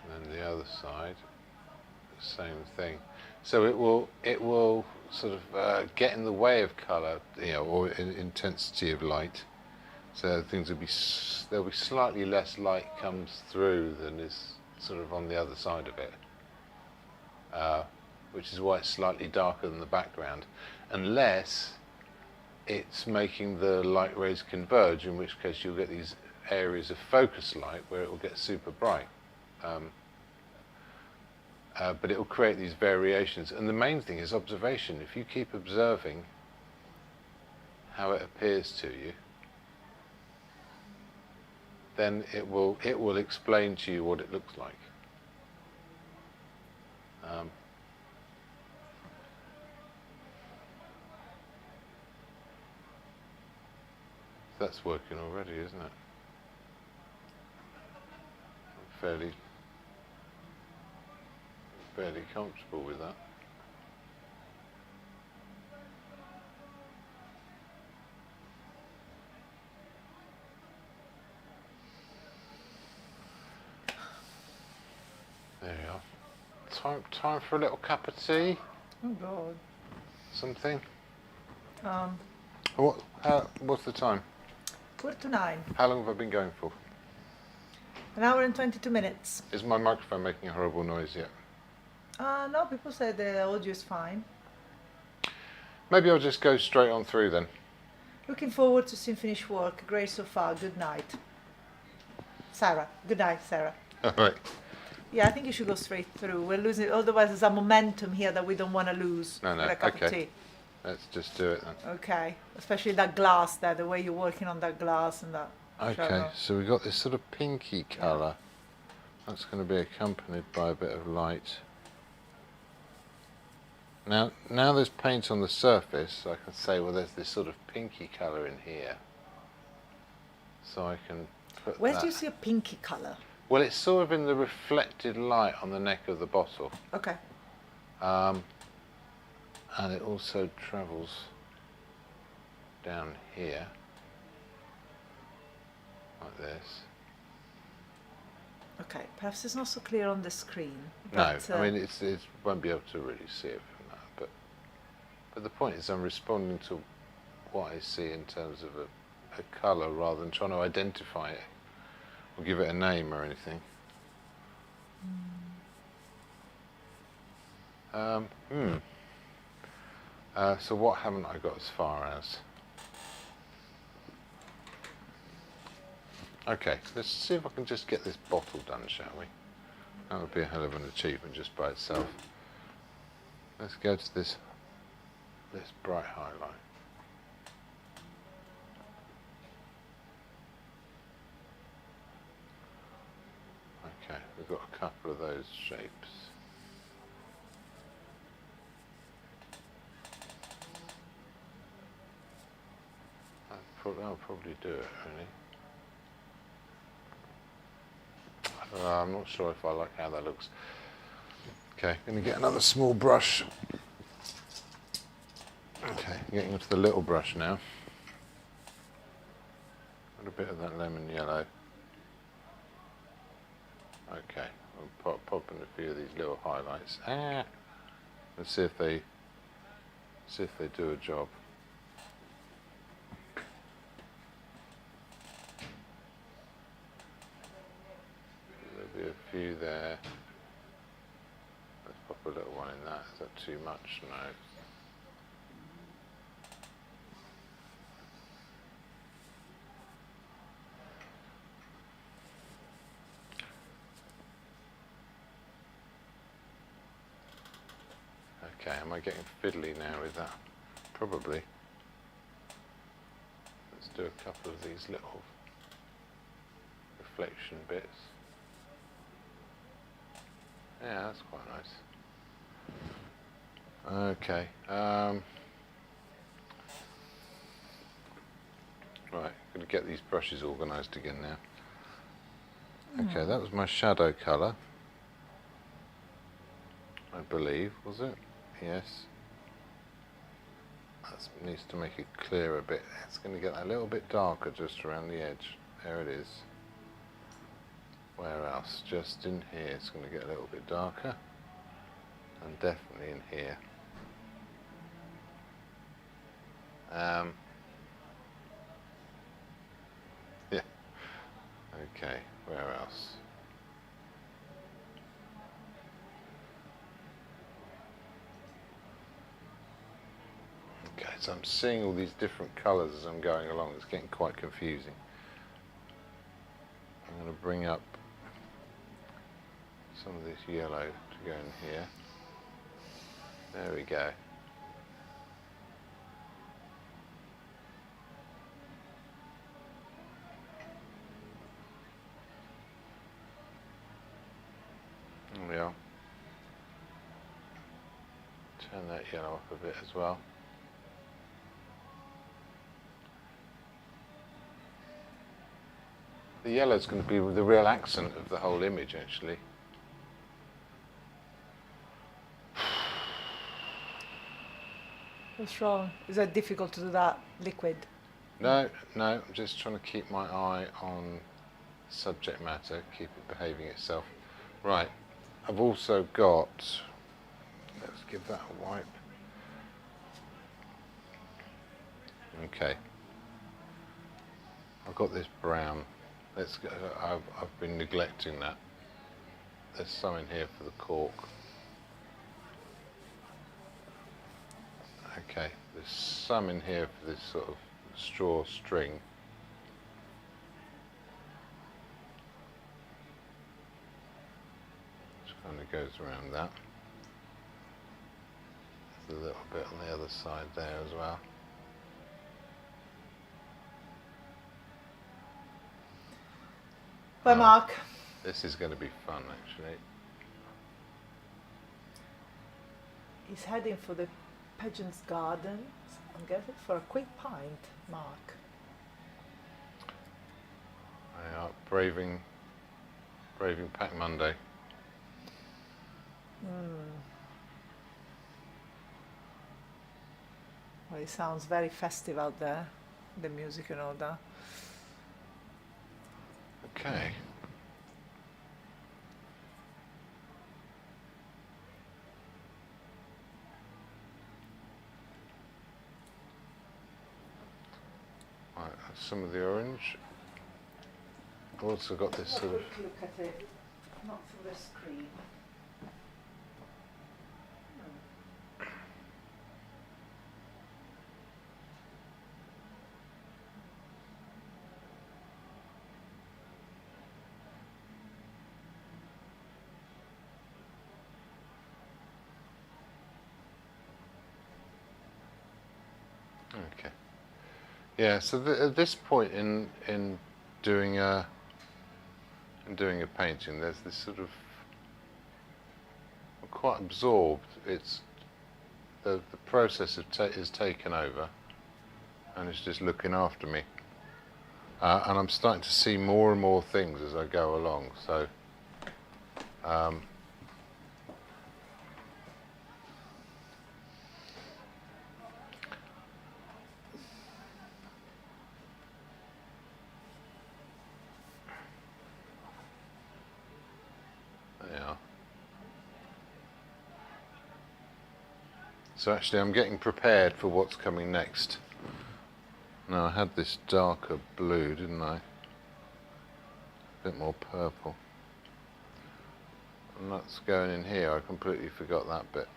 S1: And then the other side, the same thing. So it will sort of get in the way of colour, you know, or intensity of light. So things will be, there'll be slightly less light comes through than is sort of on the other side of it, which is why it's slightly darker than the background, unless it's making the light rays converge, in which case you'll get these areas of focus light where it will get super bright. But it will create these variations, and the main thing is observation. If you keep observing how it appears to you, then it will explain to you what it looks like. That's working already, isn't it? I'm fairly comfortable with that. There we are. Time for a little cup of tea?
S2: Oh God.
S1: Something? What's the time?
S2: 8:45.
S1: How long have I been going for?
S2: 1 hour and 22 minutes.
S1: Is my microphone making a horrible noise yet?
S2: No, people say the audio is fine.
S1: Maybe I'll just go straight on through then.
S2: Looking forward to seeing finished work. Great so far. Good night. Sarah. Good night, Sarah.
S1: All right.
S2: Yeah, I think you should go straight through. We're losing, otherwise there's a momentum here that we don't want to lose.
S1: No,
S2: For a cup of
S1: okay.
S2: tea.
S1: Let's just do it then.
S2: Okay. Especially that glass there, the way you're working on that glass and that.
S1: Okay,
S2: shadow.
S1: so we've got this sort of pinky colour. That's going to be accompanied by a bit of light. Now there's paint on the surface, I can say, well, there's this sort of pinky colour in here. So I can put
S2: Where
S1: that.
S2: do you see a pinky colour?
S1: Well, it's sort of in the reflected light on the neck of the bottle.
S2: Okay.
S1: And it also travels down here, like this.
S2: Okay, perhaps it's not so clear on the screen.
S1: No,
S2: But,
S1: I mean it won't be able to really see it from that. But the point is, I'm responding to what I see in terms of a colour rather than trying to identify it or give it a name or anything. So what haven't I got as far as? Okay, let's see if I can just get this bottle done, shall we? That would be a hell of an achievement just by itself. Let's go to this bright highlight. Okay, we've got a couple of those shapes. That'll probably do it, really. I'm not sure if I like how that looks. Okay, going to get another small brush. Okay, getting onto the little brush now. Got a bit of that lemon yellow. Okay, I'll pop in a few of these little highlights. Let's see if they do a job. There'll be a few there. Let's pop a little one in that. Is that too much? No. Okay, am I getting fiddly now with that? Probably. Let's do a couple of these little reflection bits. Yeah, that's quite nice. Okay. Right, going to get these brushes organised again now. Okay, that was my shadow colour. I believe, was it? Yes. That needs to make it clear a bit. It's going to get a little bit darker just around the edge. There it is. Where else? Just in here it's going to get a little bit darker. And definitely in here. Yeah. Okay, where else? Okay, so I'm seeing all these different colours as I'm going along. It's getting quite confusing. I'm going to bring up some of this yellow to go in here. There we go. There we are. Turn that yellow up a bit as well. The yellow is going to be the real accent of the whole image, actually.
S2: what's wrong? Is that difficult to do that liquid?
S1: No, I'm just trying to keep my eye on subject matter, keep it behaving itself. Right, I've also got, let's give that a wipe. Okay, I've got this brown. Let's go. I've been neglecting that. There's some in here for the cork. Okay, there's some in here for this sort of straw string. Which kind of goes around that. There's a little bit on the other side there as well.
S2: Bye, Mark.
S1: This is going to be fun, actually.
S2: He's heading for the Pigeon's Gardens. I'm getting for a quick pint, Mark.
S1: I are braving Pack Monday.
S2: Well, it sounds very festive out there, the music and all that.
S1: Okay. some of the orange. I've also got this
S2: Have a
S1: sort of.
S2: quick look at it, not through the screen.
S1: Okay. Yeah. So at this point in doing a painting, there's this sort of. I'm quite absorbed. It's the process is taken over, and it's just looking after me. And I'm starting to see more and more things as I go along. So. Yeah. So actually I'm getting prepared for what's coming next. Now I had this darker blue, didn't I? A bit more purple. And that's going in here, I completely forgot that bit.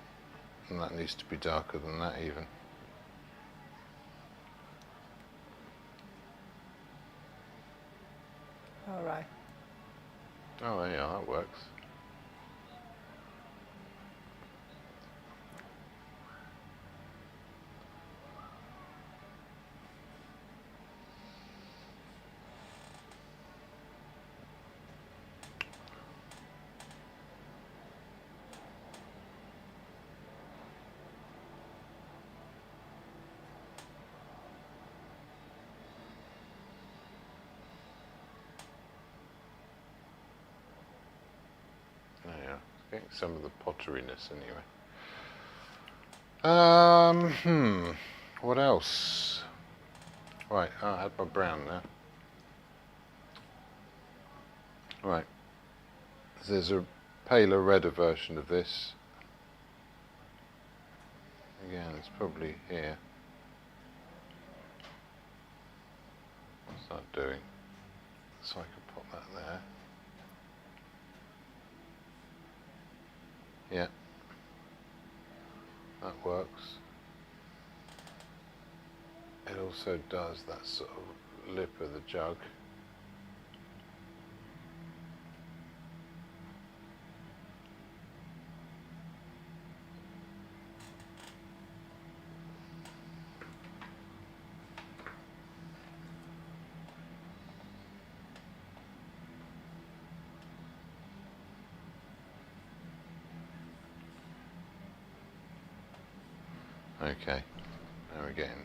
S1: And that needs to be darker than that even.
S2: All right.
S1: Oh yeah, that works. Oh yeah, it's getting some of the potteriness anyway. What else? Right, I had my brown now. Right, there's a paler, redder version of this. Again, it's probably here. What's that doing? So I can pop that there. Yeah, that works. It also does that sort of lip of the jug. Okay, now we're getting.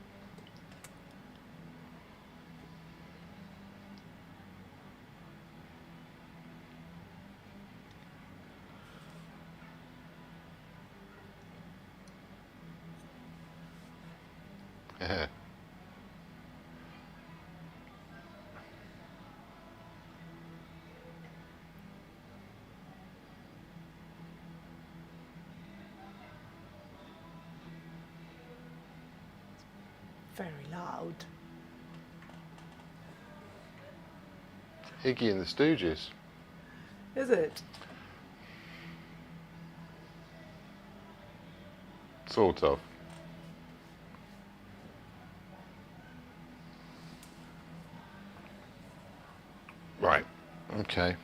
S2: Very loud.
S1: Iggy and the Stooges.
S2: Is it?
S1: Sort of. Right, okay.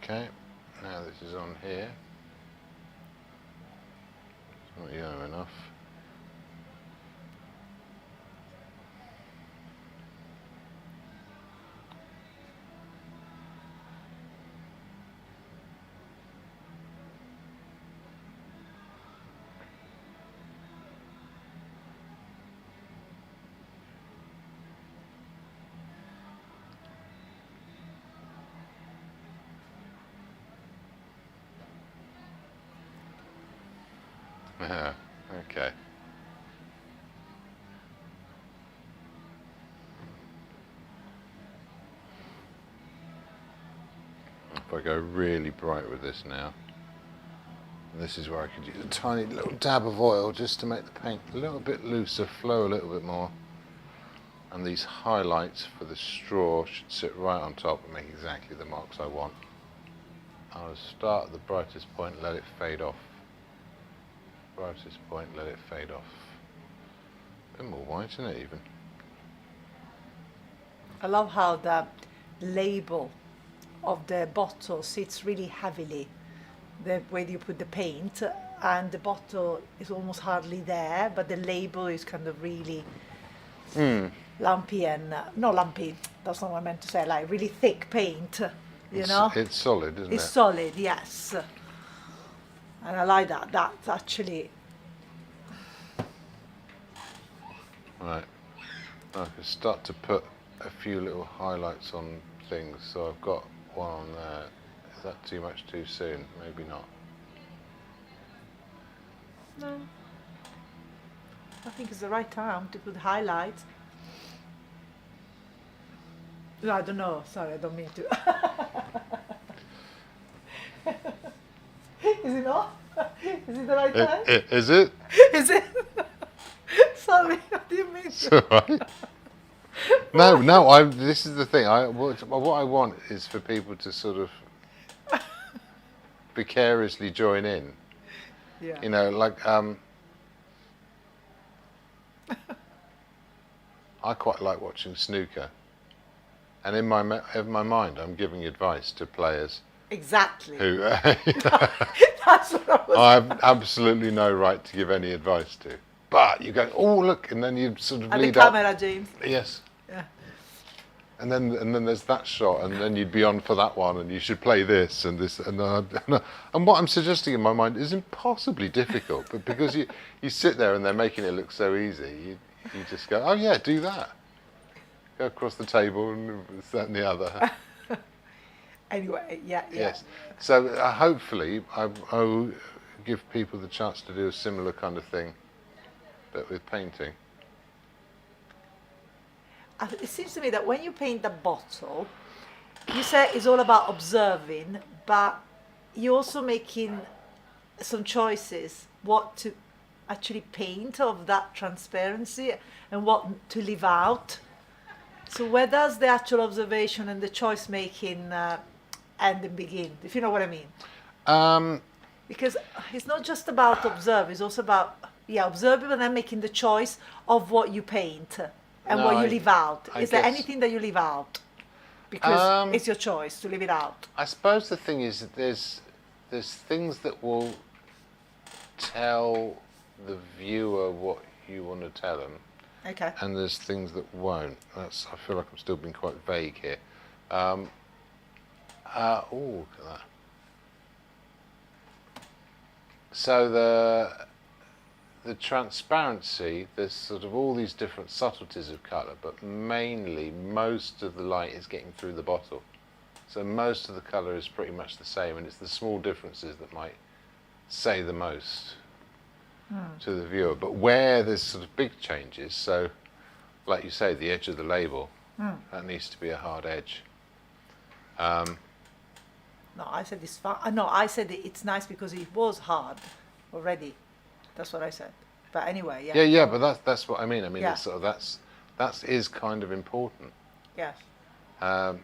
S1: Okay, now this is on here. It's not yellow enough. Yeah, okay. If I go really bright with this now, this is where I could use a tiny little dab of oil just to make the paint a little bit looser, flow a little bit more. And these highlights for the straw should sit right on top and make exactly the marks I want. I'll start at the brightest point and let it fade off. Brightest point, let it fade off. A bit more white, isn't it, even?
S2: I love how the label of the bottle sits really heavily, the way you put the paint, and the bottle is almost hardly there, but the label is kind of really lumpy and not lumpy, that's not what I meant to say, like really thick paint, you know?
S1: It's solid, isn't
S2: It's
S1: it?
S2: solid, yes. And I like that. That's actually
S1: Right. I can start to put a few little highlights on things. So I've got one on there. Is that too much too soon? Maybe not.
S2: no. I think it's the right time to put highlights. No, I don't know. Sorry, I don't mean to. Is it not? Is it the right time?
S1: Is it?
S2: Is it? Sorry, I didn't mean
S1: It's
S2: to.
S1: all right. No. This is the thing. What I want is for people to sort of vicariously join in.
S2: Yeah.
S1: You know, like I quite like watching snooker, and in my mind, I'm giving advice to players
S2: Exactly.
S1: who
S2: That's what I was.
S1: I have absolutely no right to give any advice to. But you go, oh look, and then you sort of
S2: And the
S1: lead up.
S2: camera, James.
S1: Yes.
S2: Yeah.
S1: And then there's that shot, and then you'd be on for that one, and you should play this and this, and what I'm suggesting in my mind is impossibly difficult, but because you sit there and they're making it look so easy, you just go, oh yeah, do that. Go across the table and this, that, and the other.
S2: Anyway, yeah.
S1: Yes. So hopefully I will give people the chance to do a similar kind of thing, but with painting.
S2: It seems to me that when you paint the bottle, you say it's all about observing, but you're also making some choices what to actually paint of that transparency and what to leave out. So where does the actual observation and the choice making end and begin, if you know what I mean? Because it's not just about observe, it's also about observing and then making the choice of what you paint and what you leave out. Is there anything that you leave out? Because it's your choice to leave it out.
S1: I suppose the thing is that there's things that will tell the viewer what you want to tell them.
S2: Okay.
S1: And there's things that won't. I feel like I'm still being quite vague here. Oh, look at that. So the transparency, there's sort of all these different subtleties of colour, but mainly most of the light is getting through the bottle. So most of the colour is pretty much the same, and it's the small differences that might say the most to the viewer. But where there's sort of big changes, so like you say, the edge of the label, that needs to be a hard edge.
S2: No, I said it's fine. No, I said it's nice because it was hard already. That's what I said. But anyway, yeah.
S1: Yeah, but that's what I mean. I mean,
S2: Yeah.
S1: it's sort of that is kind of important.
S2: Yes.
S1: Okay,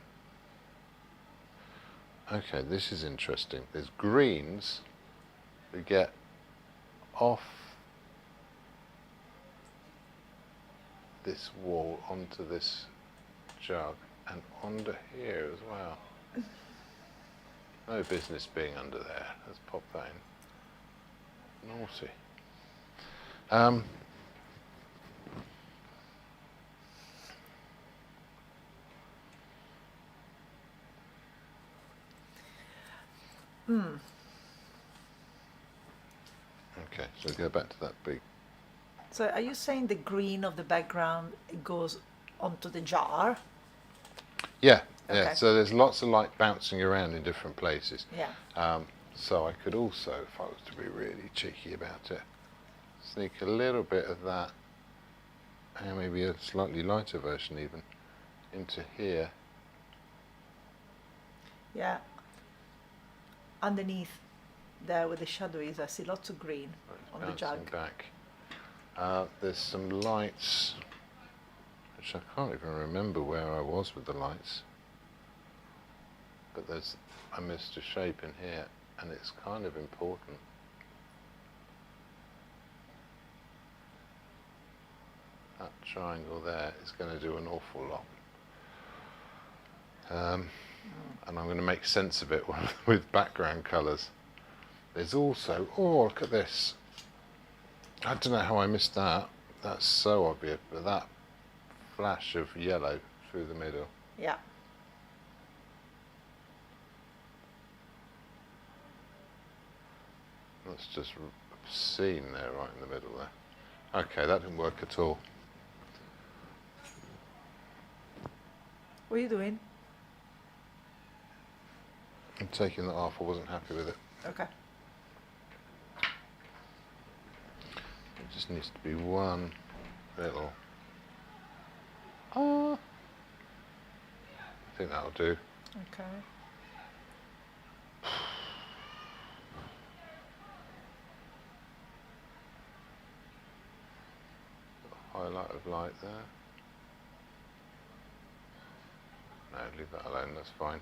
S1: this is interesting. There's greens that get off this wall onto this jug and under here as well. No business being under there. Let's pop that in. Naughty. Okay, so go back to that big.
S2: So are you saying the green of the background goes onto the jar?
S1: Yeah.
S2: Okay.
S1: So there's lots of light bouncing around in different places.
S2: Yeah.
S1: So I could also, if I was to be really cheeky about it, sneak a little bit of that, and maybe a slightly lighter version even, into here.
S2: Yeah. Underneath there where the shadow is, I see lots of green on the
S1: Bouncing
S2: jug.
S1: back. There's some lights, which I can't even remember where I was with the lights. But I missed a shape in here, and it's kind of important. That triangle there is going to do an awful lot. And I'm going to make sense of it with background colours. There's also, oh, look at this. I don't know how I missed that. That's so obvious, but that flash of yellow through the middle.
S2: Yeah.
S1: That's just obscene there, right in the middle there. Okay, that didn't work at all.
S2: What are you doing?
S1: I'm taking that off. I wasn't happy with it.
S2: Okay.
S1: It just needs to be one little. I think that'll do.
S2: Okay.
S1: Highlight of light there. No, leave that alone. That's fine.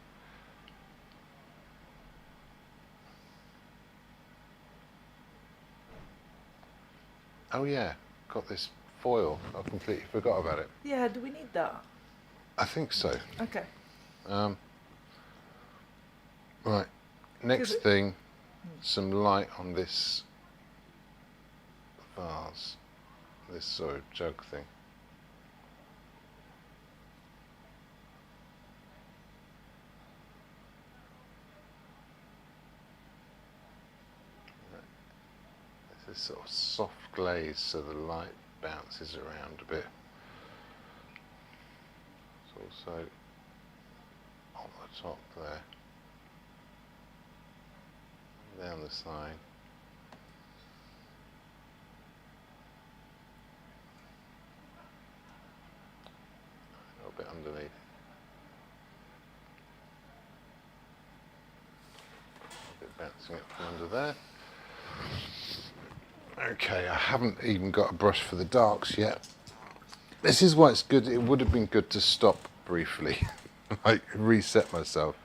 S1: Oh yeah, got this foil. I completely forgot about it.
S2: Yeah, do we need that?
S1: I think so.
S2: Okay.
S1: Right. Next thing, some light on this vase, this sort of jug thing. This is sort of soft glaze, so the light bounces around a bit. It's also on the top there, and down the side. A little bit underneath. A bit bouncing up from under there. Okay, I haven't even got a brush for the darks yet. This is why it's good. It would have been good to stop briefly, like reset myself,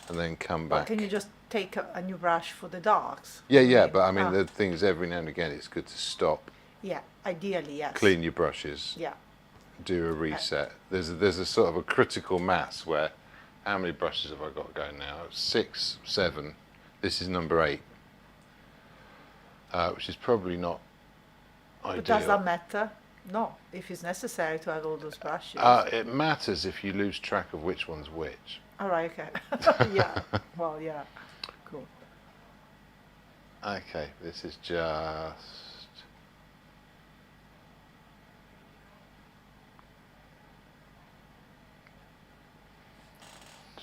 S1: and then come back.
S2: Can you just take a new brush for the darks?
S1: Yeah, but I mean, the thing is, every now and again, it's good to stop.
S2: Yeah, ideally, yes.
S1: Clean your brushes.
S2: Yeah.
S1: Do a reset. There's a sort of a critical mass where, how many brushes have I got going now? 6, 7. This is number 8. Which is probably not ideal.
S2: But does that matter? No, if it's necessary to have all those brushes.
S1: It matters if you lose track of which one's which.
S2: All right, okay. Yeah, well, yeah, cool.
S1: Okay, this is just...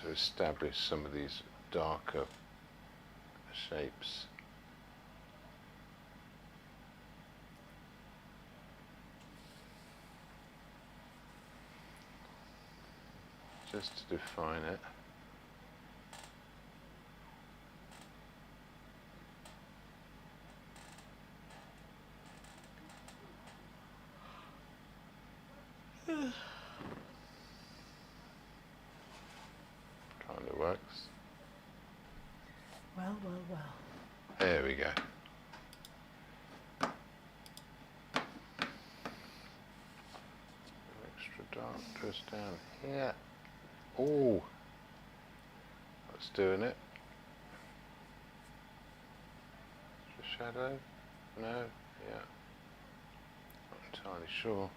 S1: to establish some of these darker shapes. Just to define it. Kind of works.
S2: Well.
S1: There we go. Extra dark just down here. Oh, that's doing it. Just shadow? No? Yeah. Not entirely sure.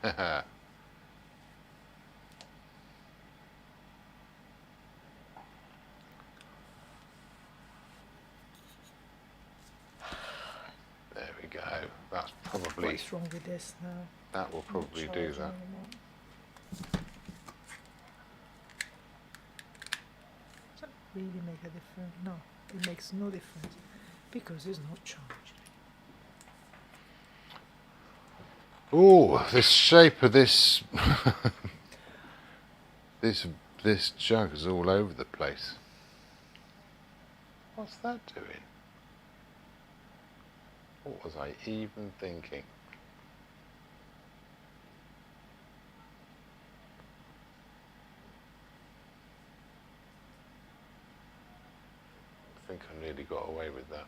S1: Haha. There we go. That's probably...
S2: What's wrong with this now?
S1: That will probably do that.
S2: really make a difference? No, it makes no difference because it's not charged.
S1: Oh, the shape of this this jug is all over the place. What's that doing? What was I even thinking? I think I nearly got away with that.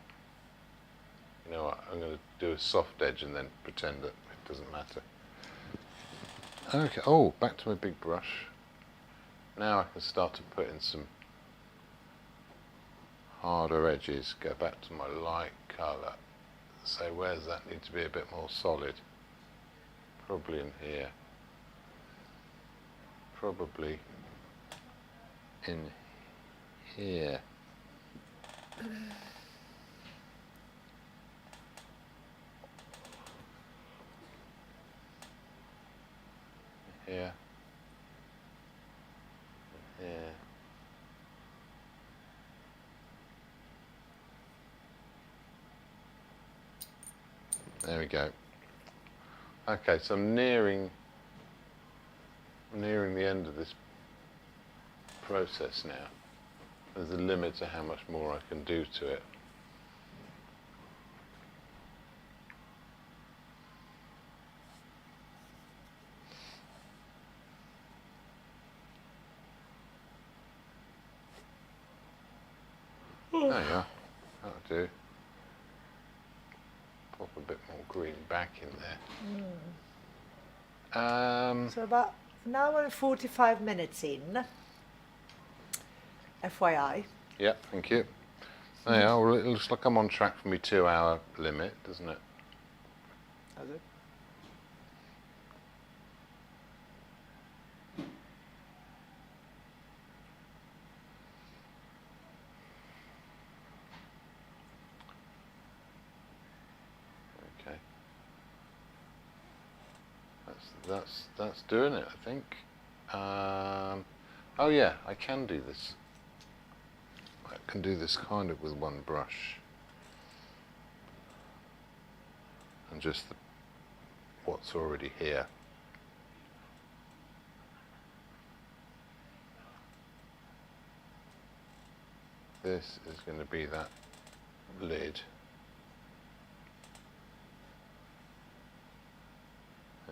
S1: You know what, I'm going to do a soft edge and then pretend that it doesn't matter. Okay, oh, back to my big brush. Now I can start to put in some harder edges, go back to my light colour. So where does that need to be a bit more solid? Probably in here. Probably in here. Here. Here. There we go. Okay, so I'm nearing the end of this process now. There's a limit to how much more I can do to it. There you are. That'll do. Pop a bit more green back in there.
S2: So about an hour and 45 minutes in, FYI.
S1: Yeah, thank you. There you are. Well, it looks like I'm on track for my 2-hour limit, doesn't it?
S2: Does it?
S1: Okay. That's doing it, I think. Oh yeah, I can do this. I can do this kind of with one brush. And just what's already here. This is going to be that lid.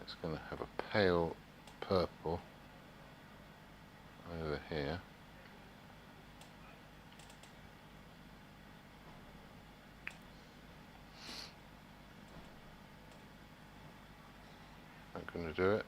S1: It's going to have a pale purple over here. I'm going to do it.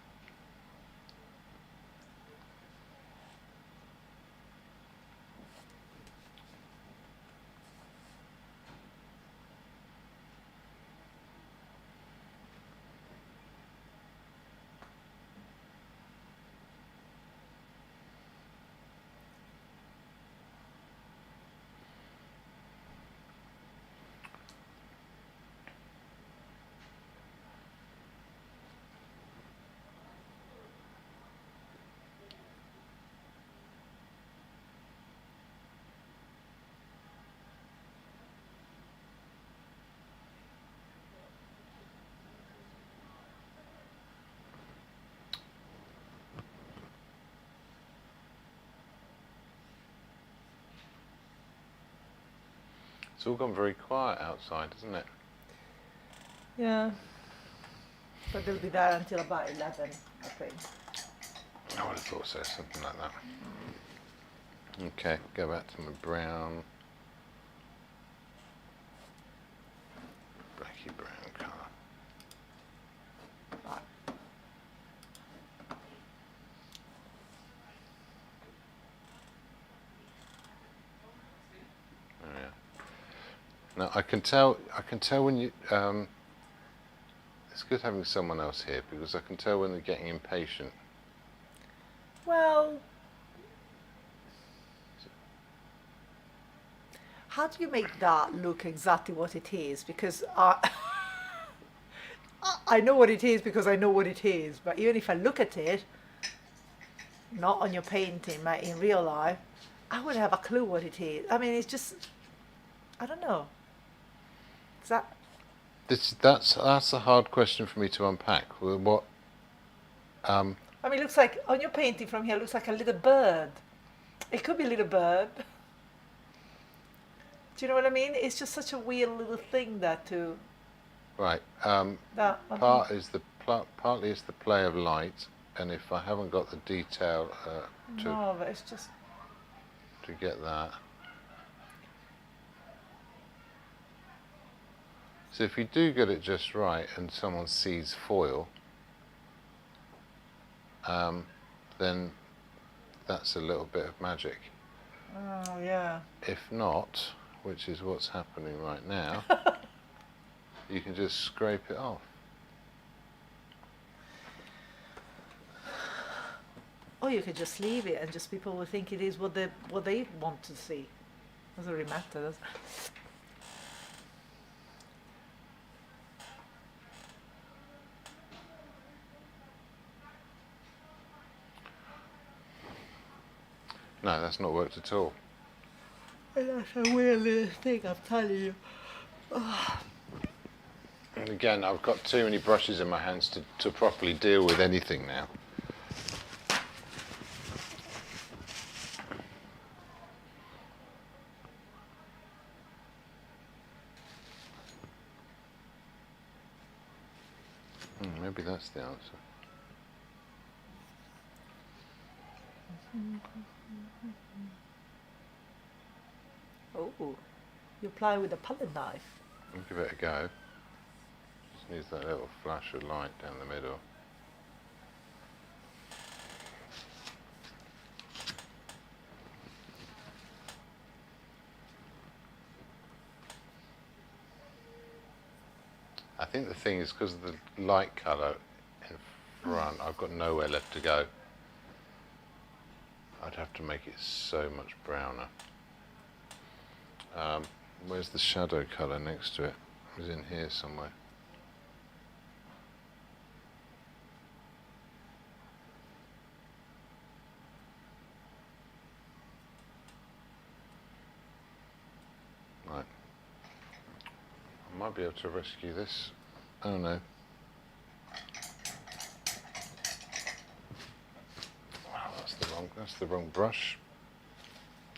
S1: It's all gone very quiet outside, isn't it?
S2: Yeah. But they'll be there until about 11, I think.
S1: I would have thought so, something like that. Okay, go back to my brown. Blacky brown colour.
S2: Right.
S1: Oh, yeah. Now I can tell when you it's good having someone else here because I can tell when they're getting impatient.
S2: Well, how do you make that look exactly what it is? Because I know what it is because I know what it is. But even if I look at it, not on your painting, but in real life, I wouldn't have a clue what it is. I mean, it's just, I don't know. Is that,
S1: That's a hard question for me to unpack. Well, what?
S2: I mean, it looks like, on your painting from here, it looks like a little bird. It could be a little bird. Do you know what I mean? It's just such a weird little thing that to,
S1: Right.
S2: that,
S1: Partly it's the play of light, and if I haven't got the detail
S2: no, but it's just,
S1: to get that. So if you do get it just right, and someone sees foil, then that's a little bit of magic.
S2: oh yeah.
S1: If not, which is what's happening right now, you can just scrape it off.
S2: Or you could just leave it and just people will think it is what they want to see. Doesn't really matter, does it?
S1: No, that's not worked at all.
S2: That's a weird little thing, I'm telling you.
S1: And again, I've got too many brushes in my hands to properly deal with anything now. Maybe that's the answer.
S2: Oh, you apply with a palette knife.
S1: I'll give it a go. Just needs that little flash of light down the middle. I think the thing is because of the light colour in front, I've got nowhere left to go. I'd have to make it so much browner. Where's the shadow colour next to it? It's in here somewhere. Right. I might be able to rescue this. Oh no. Wow, that's the wrong brush.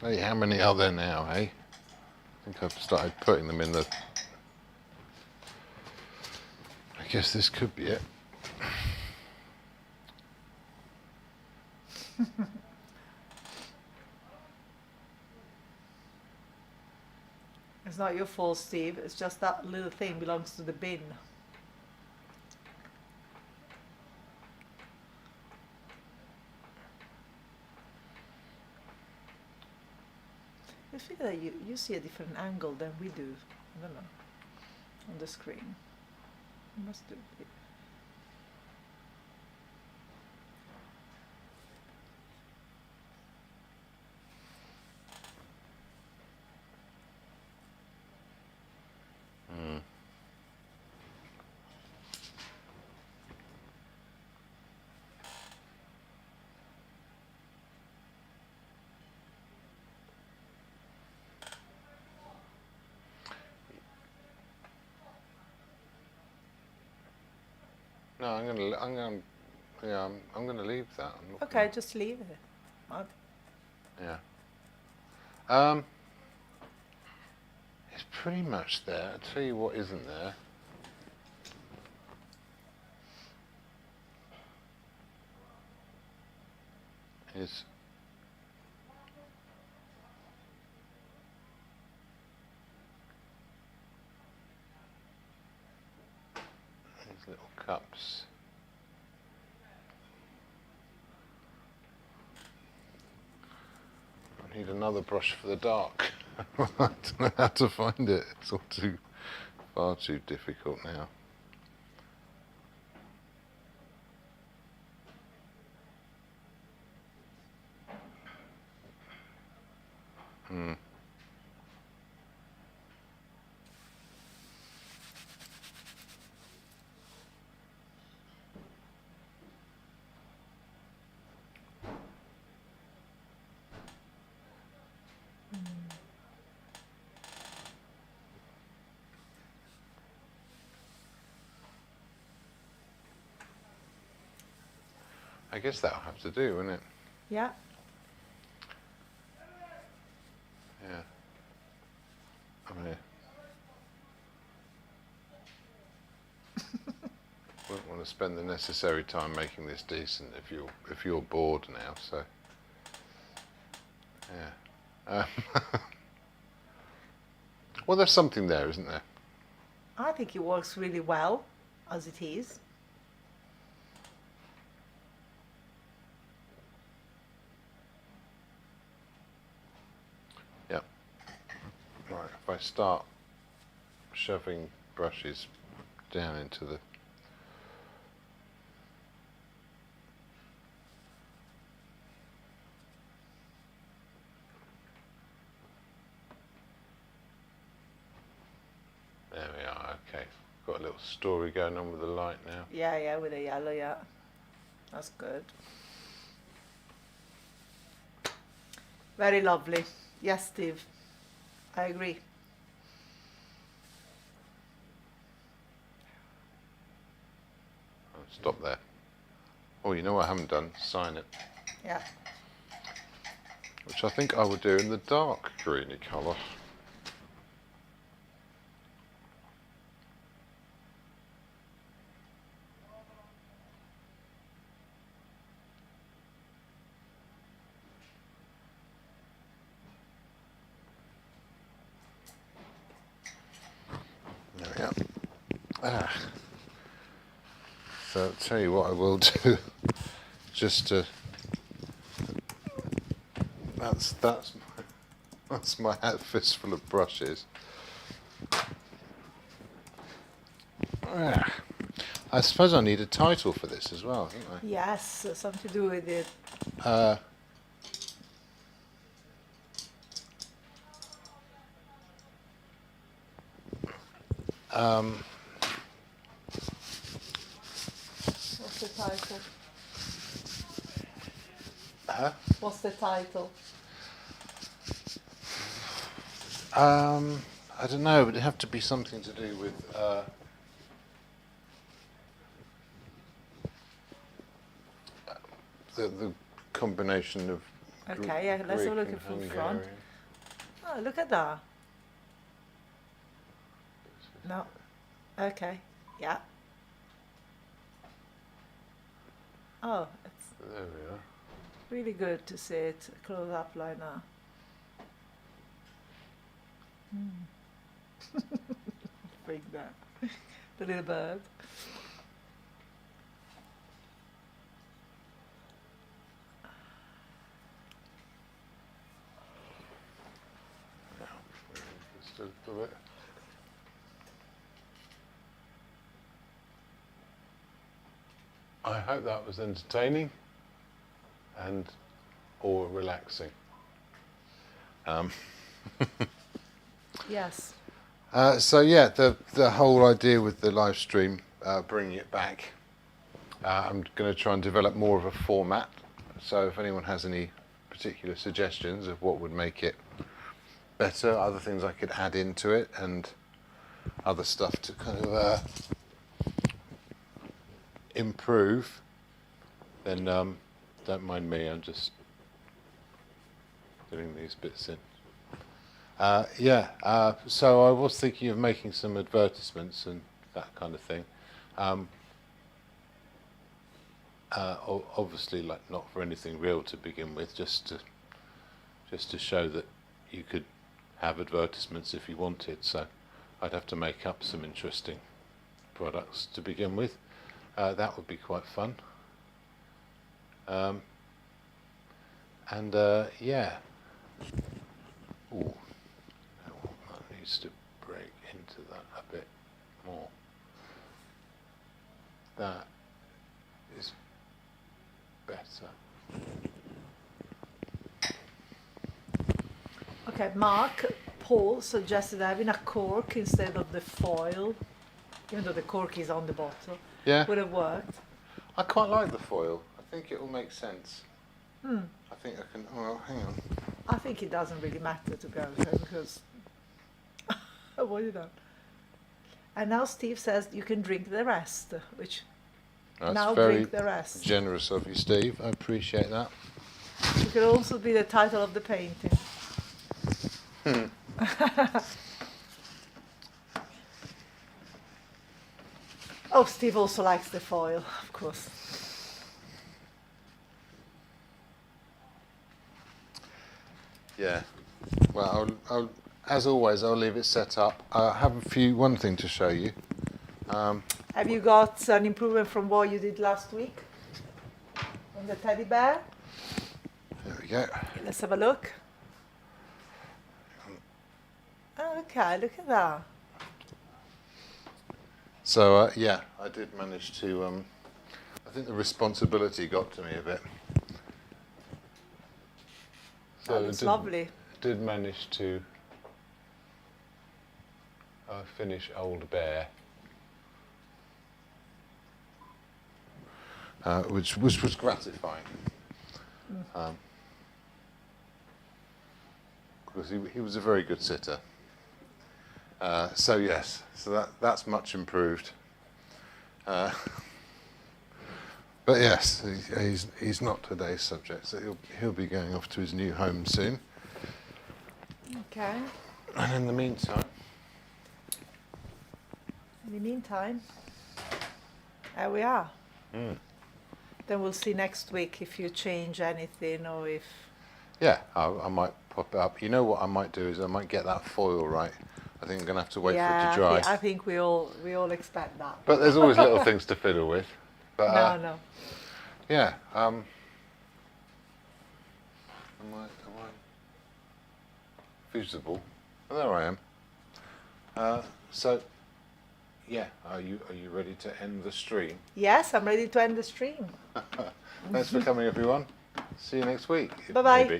S1: Hey, how many are there now, hey? I think I've started putting them in the... I guess this could be it.
S2: It's not your fault, Steve. It's just that little thing belongs to the bin. I feel that you see a different angle than we do. I don't know. On the screen. You must do it.
S1: No, I'm gonna leave that. I'm not
S2: Okay, just leave it.
S1: Yeah. It's pretty much there. I'll tell you what isn't there. Is these little cups. I need another brush for the dark. I don't know how to find it. It's all far too difficult now. I guess that'll have to do, won't it?
S2: Yeah.
S1: Yeah. I mean, wouldn't want to spend the necessary time making this decent if you're bored now. So, yeah. Well, there's something there, isn't there?
S2: I think it works really well as it is.
S1: Yeah. Right. If I start shoving brushes down into the there we are. Okay. Got a little story going on with the light now.
S2: Yeah, yeah, with the yellow, yeah. That's good. Very lovely. Yes, Steve. I agree.
S1: Oh, stop there. Oh, you know what I haven't done? Sign it.
S2: Yeah.
S1: Which I think I would do in the dark greeny colour. There we are. So I'll tell you what I will do. Just to that's my hat fistful of brushes. I suppose I need a title for this as well, don't I?
S2: Yes, something to do with it. What's the title?
S1: Huh?
S2: What's the title?
S1: I don't know, but it'd have to be something to do with the combination of
S2: Okay, yeah, let's have a look at full front. Oh, look at that. No. Okay. Yeah. Oh, it's
S1: There we are.
S2: really good to see it close up like that. Bring that. The little bird.
S1: Just a little bit. I hope that was entertaining and or relaxing.
S2: Yes.
S1: So yeah, the whole idea with the live stream, bringing it back, I'm going to try and develop more of a format. So if anyone has any particular suggestions of what would make it better, other things I could add into it, and other stuff to kind of improve, then don't mind me. I'm just doing these bits in. So I was thinking of making some advertisements and that kind of thing. Obviously, like not for anything real to begin with, just to show that you could have advertisements if you wanted. So I'd have to make up some interesting products to begin with. That would be quite fun. Yeah. Ooh. That needs to break into that a bit more. That is better.
S2: Okay, Paul suggested having a cork instead of the foil, even though the cork is on the bottle.
S1: Yeah.
S2: Would have worked.
S1: I quite like the foil. I think it will make sense. I think I can. Well, hang on.
S2: I think it doesn't really matter, to be honest, because what you done? And now Steve says you can drink the rest, which
S1: That's
S2: now
S1: very
S2: drink the rest.
S1: generous of you, Steve. I appreciate that.
S2: It could also be the title of the painting. Oh, Steve also likes the foil, of course.
S1: Yeah. Well, as always, I'll leave it set up. I have one thing to show you.
S2: Have you got an improvement from what you did last week on the teddy bear?
S1: There we go.
S2: Let's have a look. Oh, okay, look at that.
S1: So yeah, I did manage to. I think the responsibility got to me a bit.
S2: That looks lovely.
S1: Did manage to finish Old Bear, which was gratifying. Because he was a very good sitter. So yes, so that's much improved. But yes, he's not today's subject, so he'll be going off to his new home soon.
S2: Okay.
S1: And in the meantime,
S2: there we are. Then we'll see next week if you change anything or if.
S1: yeah, I might pop it up. You know what I might do is I might get that foil right. I think I'm gonna have to wait for it to dry.
S2: I think we all expect that.
S1: But there's always little things to fiddle with. But
S2: No.
S1: yeah. Am I feasible? Well, there I am. So yeah, are you ready to end the stream?
S2: Yes, I'm ready to end the stream.
S1: Thanks for coming, everyone. See you next week.
S2: Bye-bye.
S1: Maybe.